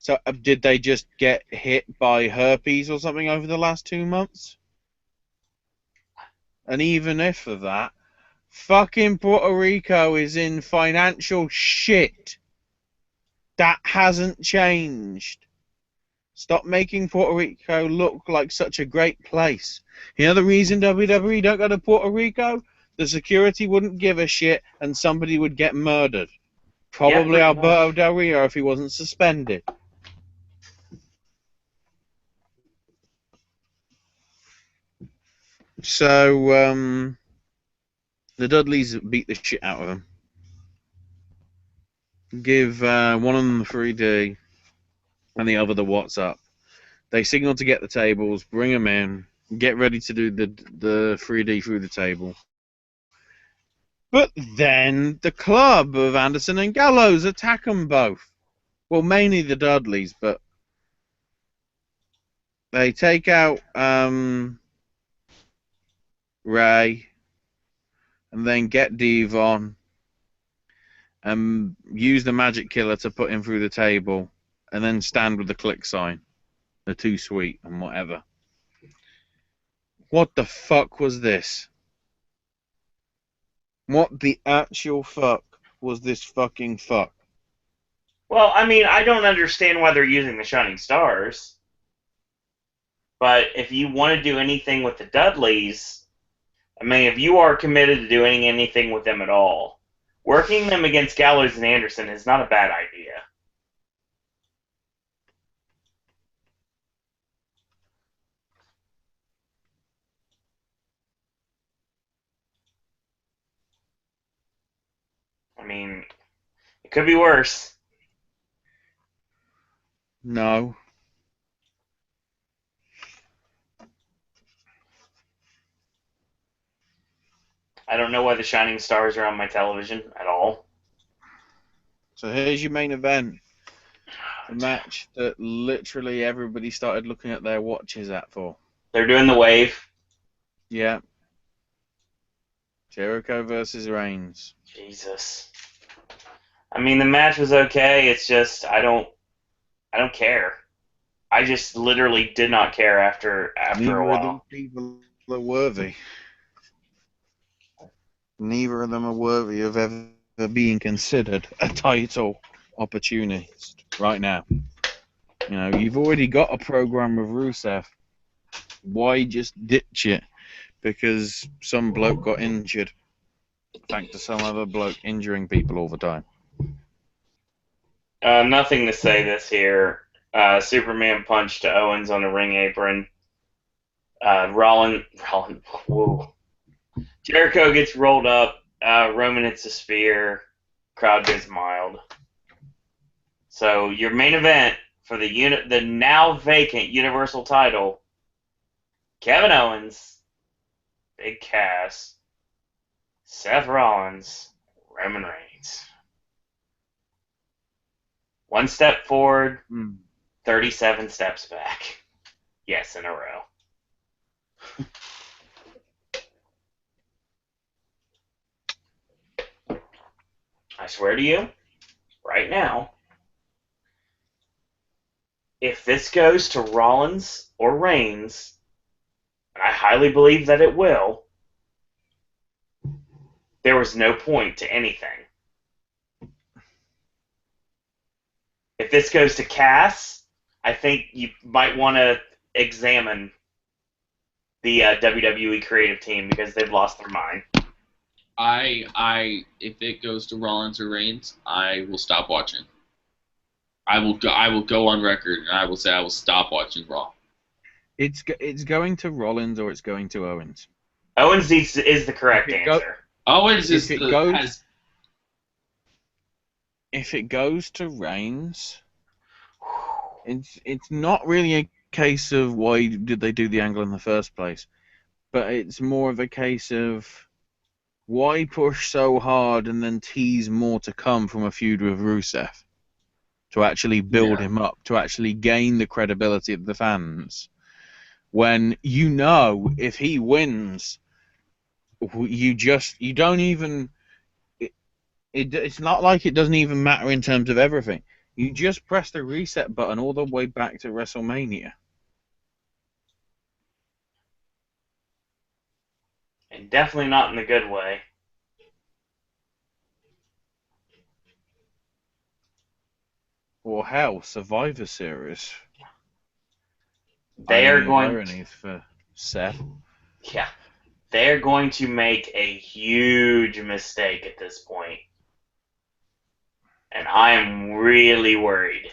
So did they just get hit by herpes or something over the last 2 months? And even if of that, fucking Puerto Rico is in financial shit. That hasn't changed. Stop making Puerto Rico look like such a great place. You know the reason WWE don't go to Puerto Rico? The security wouldn't give a shit and somebody would get murdered. Probably Yeah, Alberto Del Rio if he wasn't suspended. So, the Dudleys beat the shit out of him. Give one of them the 3D and the other the what's up. They signal to get the tables, bring them in, get ready to do the 3D through the table. But then the club of Anderson and Gallows attack them both. Well, mainly the Dudleys, but they take out Ray and then get Devon and use the Magic Killer to put him through the table and then stand with the click sign, the too sweet and whatever. What the fuck was this? What the actual fuck was this fucking fuck? Well, I mean, I don't understand why they're using the Shining Stars. But if you want to do anything with the Dudleys, I mean, if you are committed to doing anything with them at all, working them against Gallows and Anderson is not a bad idea. I mean, it could be worse. No. I don't know why the Shining Stars are on my television at all. So here's your main event. A match that literally everybody started looking at their watches at for. They're doing the wave. Yeah. Jericho versus Reigns. Jesus. I mean, the match was okay. It's just I don't care. I just literally did not care after Neither a while. of these people are worthy. Neither of them are worthy of ever being considered a title opportunist right now. You know, you've already got a program with Rusev. Why just ditch it? Because some bloke got injured. Thanks to some other bloke injuring people all the time. Nothing to say this here. Superman punch to Owens on the ring apron. Rollins, whoa. Jericho gets rolled up. Roman hits a spear. Crowd goes mild. So your main event for the now vacant Universal title, Kevin Owens, Big Cass, Seth Rollins, Roman Reigns. One step forward, 37 steps back. Yes, in a row. I swear to you, right now, if this goes to Rollins or Reigns, and I highly believe that it will, there was no point to anything. If this goes to Cass, I think you might want to examine the WWE creative team because they've lost their mind. If it goes to Rollins or Reigns, I will stop watching. I will go on record and I will say I will stop watching Raw. It's going to Rollins or it's going to Owens. Owens is the correct answer. Owens If it goes to Reigns, it's not really a case of why did they do the angle in the first place, but it's more of a case of why push so hard and then tease more to come from a feud with Rusev to actually build him up, to actually gain the credibility of the fans, when you know if he wins, you don't even. It's not like it doesn't even matter in terms of everything. You just press the reset button all the way back to WrestleMania. And definitely not in the good way. Or hell, Survivor Series. They are going. Ironies for Seth. Yeah, they're going to make a huge mistake at this point, and I am really worried.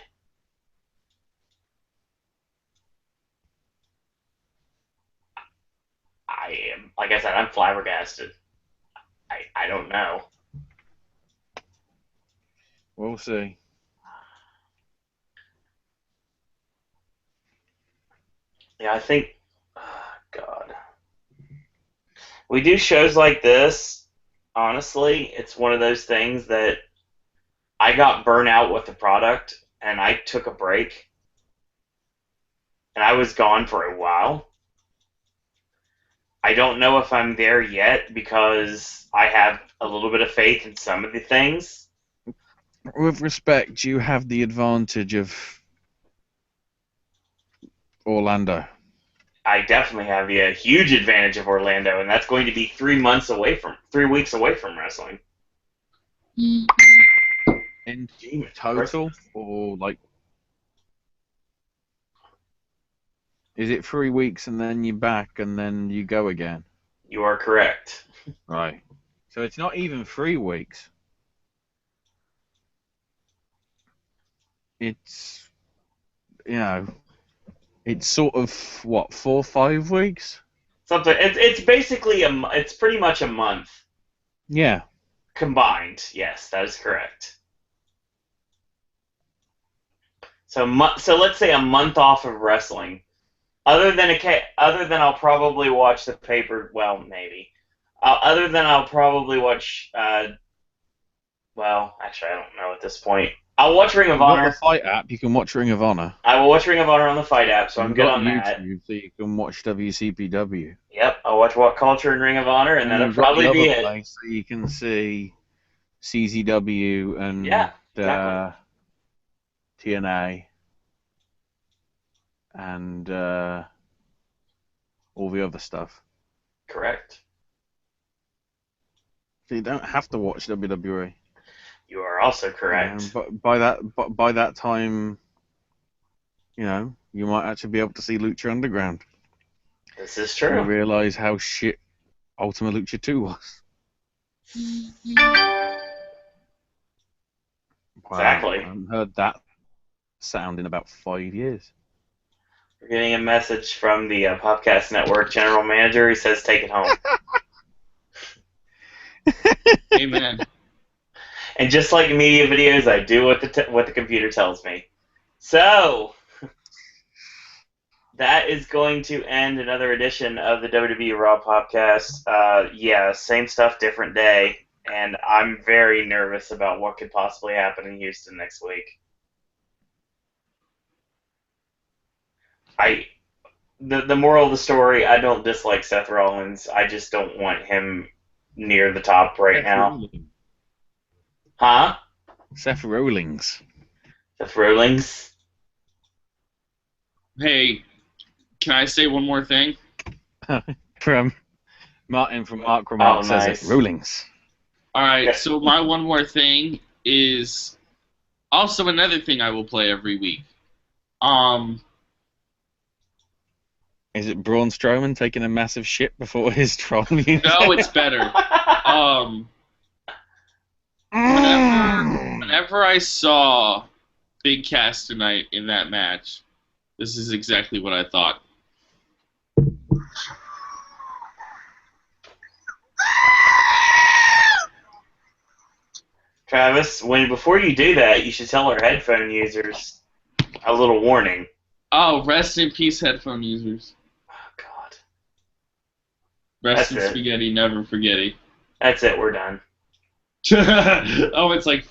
I am, like I said, I'm flabbergasted. I don't know. We'll see. Yeah, I think. Oh, God. We do shows like this. Honestly, it's one of those things that I got burnt out with the product, and I took a break, and I was gone for a while. I don't know if I'm there yet because I have a little bit of faith in some of the things. With respect, you have the advantage of Orlando. I definitely have a huge advantage of Orlando, and that's going to be 3 weeks away from wrestling. In total, or like, is it 3 weeks and then you're back and then you go again? You are correct. Right. So it's not even 3 weeks. It's, it's sort of, what, 4 or 5 weeks? Something. It's basically it's pretty much a month. Yeah. Combined. Yes, that is correct. So let's say a month off of wrestling. Other than I'll probably watch the paper. Well, maybe. Other than I'll probably watch. Well, actually, I don't know at this point. I'll watch Ring of Honor. On the Fight app, you can watch Ring of Honor. I will watch Ring of Honor on the Fight app, so I'm good on YouTube, that. so you can watch WCPW. Yep, I'll watch What Culture and Ring of Honor, and that'll probably be it. Place, so you can see CZW and exactly. TNA and all the other stuff. Correct. So you don't have to watch WWE. You are also correct. But by that time, you might actually be able to see Lucha Underground. This is true. And realize how shit Ultima Lucha 2 was. Exactly. I haven't heard that sound in about 5 years. We're getting a message from the Popcast Network general manager. He says, "Take it home." Amen. And just like media videos, I do what the computer tells me. So that is going to end another edition of the WWE Raw Popcast. Yeah, same stuff, different day. And I'm very nervous about what could possibly happen in Houston next week. The moral of the story, I don't dislike Seth Rollins. I just don't want him near the top right now. Huh? Seth Rollins. Seth Rollins? Hey, can I say one more thing? From Martin from Mark Remark says nice. it. Rollins. Alright, so my one more thing is also another thing I will play every week. Is it Braun Strowman taking a massive shit before his troll? No, it's better. Whenever I saw Big Cass tonight in that match, this is exactly what I thought. Travis, before you do that, you should tell our headphone users a little warning. Oh, rest in peace, headphone users. Oh, God. Rest in spaghetti, never forgetty. That's it, we're done. Oh, it's like,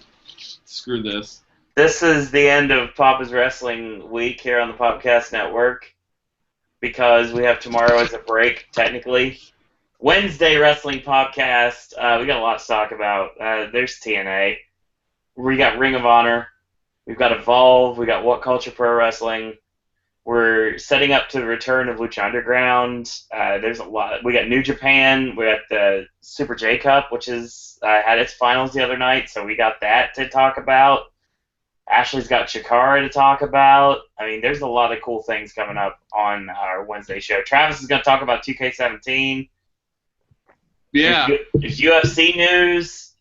screw this. This is the end of Papa's Wrestling Week here on the Popcast Network because we have tomorrow as a break, technically. Wednesday Wrestling Podcast. We got a lot to talk about. There's TNA. We got Ring of Honor. We've got Evolve. We got What Culture Pro Wrestling. We're setting up to the return of Lucha Underground. There's a lot. We got New Japan. We got the Super J Cup, which is had its finals the other night, so we got that to talk about. Ashley's got Chikara to talk about. I mean, there's a lot of cool things coming up on our Wednesday show. Travis is going to talk about 2K17. Yeah. There's UFC news.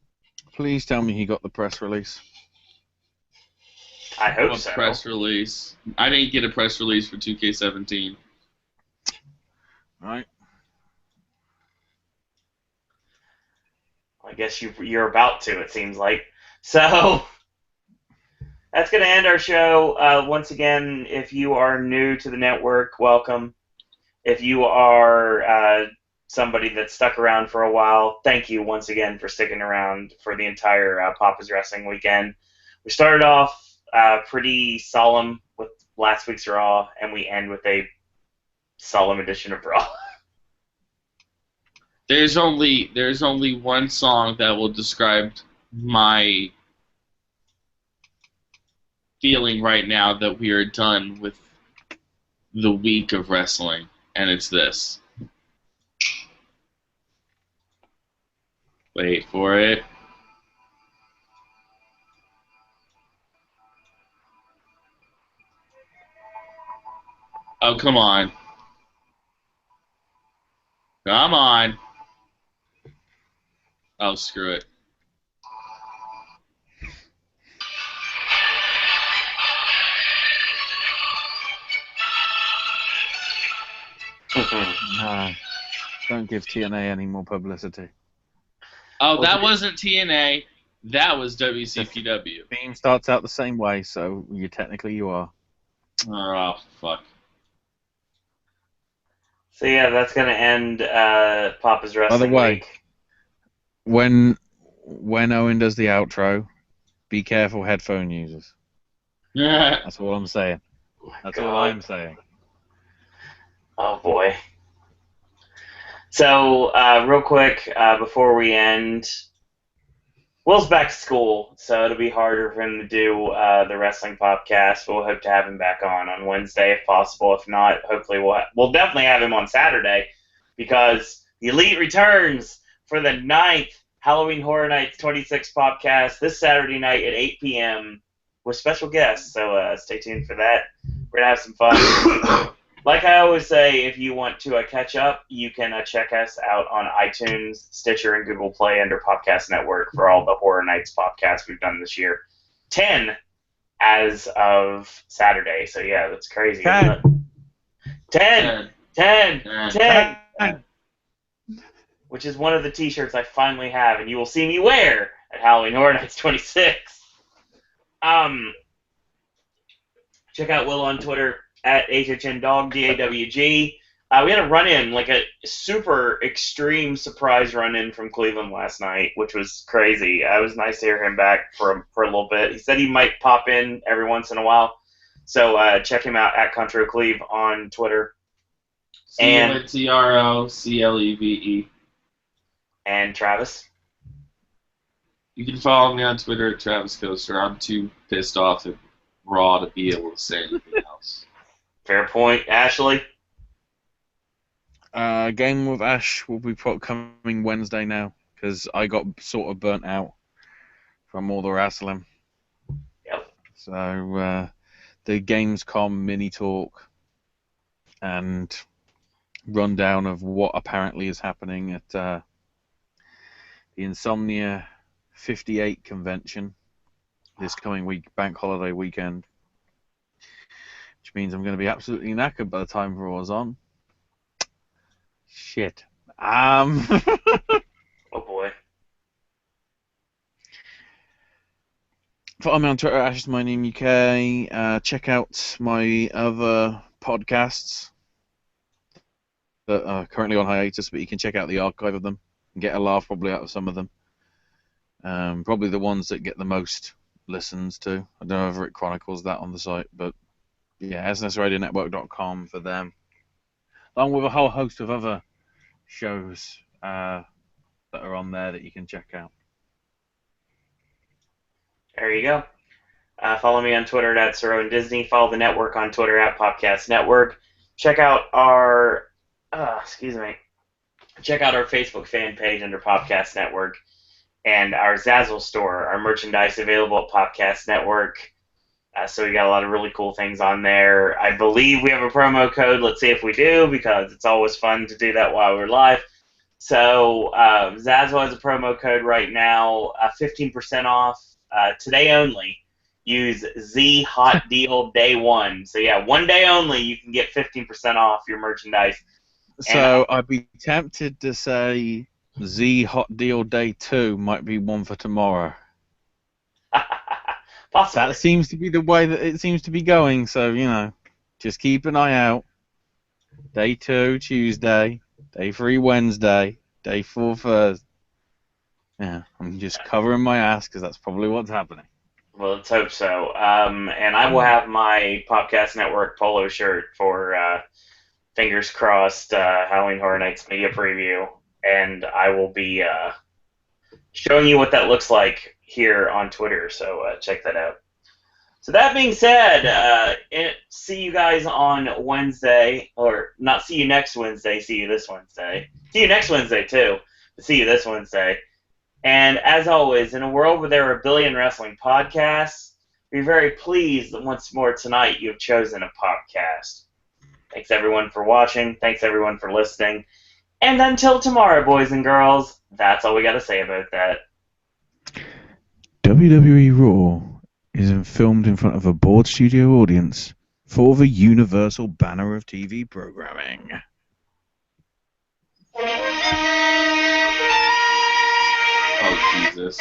Please tell me he got the press release. I hope What so. press release? I didn't get a press release for 2K17. Right. I guess you're about to, it seems like. So that's going to end our show. Once again, if you are new to the network, welcome. If you are somebody that's stuck around for a while, thank you once again for sticking around for the entire Papa's Wrestling weekend. We started off pretty solemn with last week's Raw, and we end with a solemn edition of Raw. There's only one song that will describe my feeling right now that we are done with the week of wrestling, and it's this. Wait for it. Oh, come on. Come on. Oh, screw it. No. Don't give TNA any more publicity. Oh, that wasn't TNA. That was WCPW. The theme starts out the same way, so you are. Oh, fuck. So yeah, that's going to end Papa's Wrestling way, week. When Owen does the outro, be careful headphone users. That's all I'm saying. That's all I'm saying. Oh boy. So real quick before we end, Will's back to school, so it'll be harder for him to do the wrestling podcast. We'll hope to have him back on Wednesday if possible. If not, hopefully we'll definitely have him on Saturday, because the Elite returns for the 9th Halloween Horror Nights 26 podcast this Saturday night at 8 p.m. with special guests. So stay tuned for that. We're gonna have some fun. Like I always say, if you want to catch up, you can check us out on iTunes, Stitcher, and Google Play under Podcast Network for all the Horror Nights podcasts we've done this year. 10 as of Saturday. So, yeah, that's crazy. 10. 10. Which is one of the t-shirts I finally have, and you will see me wear at Halloween Horror Nights 26. Check out Will on Twitter at HHNDog, DAWG. We had a run-in, like a super extreme surprise run-in from Cleveland last night, which was crazy. It was nice to hear him back for a little bit. He said he might pop in every once in a while. So check him out at ControCleve on Twitter. ControCleve. And Travis? You can follow me on Twitter at Travis Coaster. I'm too pissed off at Raw to be able to say anything else. Fair point. Ashley? Game with Ash will be coming Wednesday now, because I got sort of burnt out from all the wrestling. Yep. So the Gamescom mini talk and rundown of what apparently is happening at the Insomnia 58 convention this coming week, bank holiday weekend. Which means I'm going to be absolutely knackered by the time Raw's on. Shit. Oh boy. Follow me on Twitter, Ash is my name UK. Check out my other podcasts that are currently on hiatus, but you can check out the archive of them and get a laugh probably out of some of them. Probably the ones that get the most listens to. I don't know if it chronicles that on the site, but yeah, SNSRadioNetwork.com for them. Along with a whole host of other shows that are on there that you can check out. There you go. Follow me on Twitter at Sir Disney. Follow the network on Twitter at Popcast Network. Check out our Check out our Facebook fan page under Popcast Network and our Zazzle store. Our merchandise available at Popcast Network. So we got a lot of really cool things on there. I believe we have a promo code. Let's see if we do, because it's always fun to do that while we're live. So Zazzle has a promo code right now, 15% off today only. Use Z Hot Deal Day 1. So yeah, one day only you can get 15% off your merchandise. So I'd be tempted to say Z Hot Deal Day 2 might be one for tomorrow. Possibly. That seems to be the way that it seems to be going, so, just keep an eye out. Day 2, Tuesday. Day 3, Wednesday. Day 4, Thursday. Yeah, I'm just covering my ass because that's probably what's happening. Well, let's hope so. And I will have my Popcast Network polo shirt for fingers crossed Halloween Horror Nights media preview, and I will be showing you what that looks like here on Twitter, so check that out. So that being said, see you guys on Wednesday, or not see you next Wednesday, see you this Wednesday. See you next Wednesday, too, but see you this Wednesday. And as always, in a world where there are a billion wrestling podcasts, we're very pleased that once more tonight you have chosen a podcast. Thanks everyone for watching. Thanks everyone for listening. And until tomorrow, boys and girls, that's all we got to say about that. WWE Raw is filmed in front of a bored studio audience for the universal banner of TV programming. Oh, Jesus.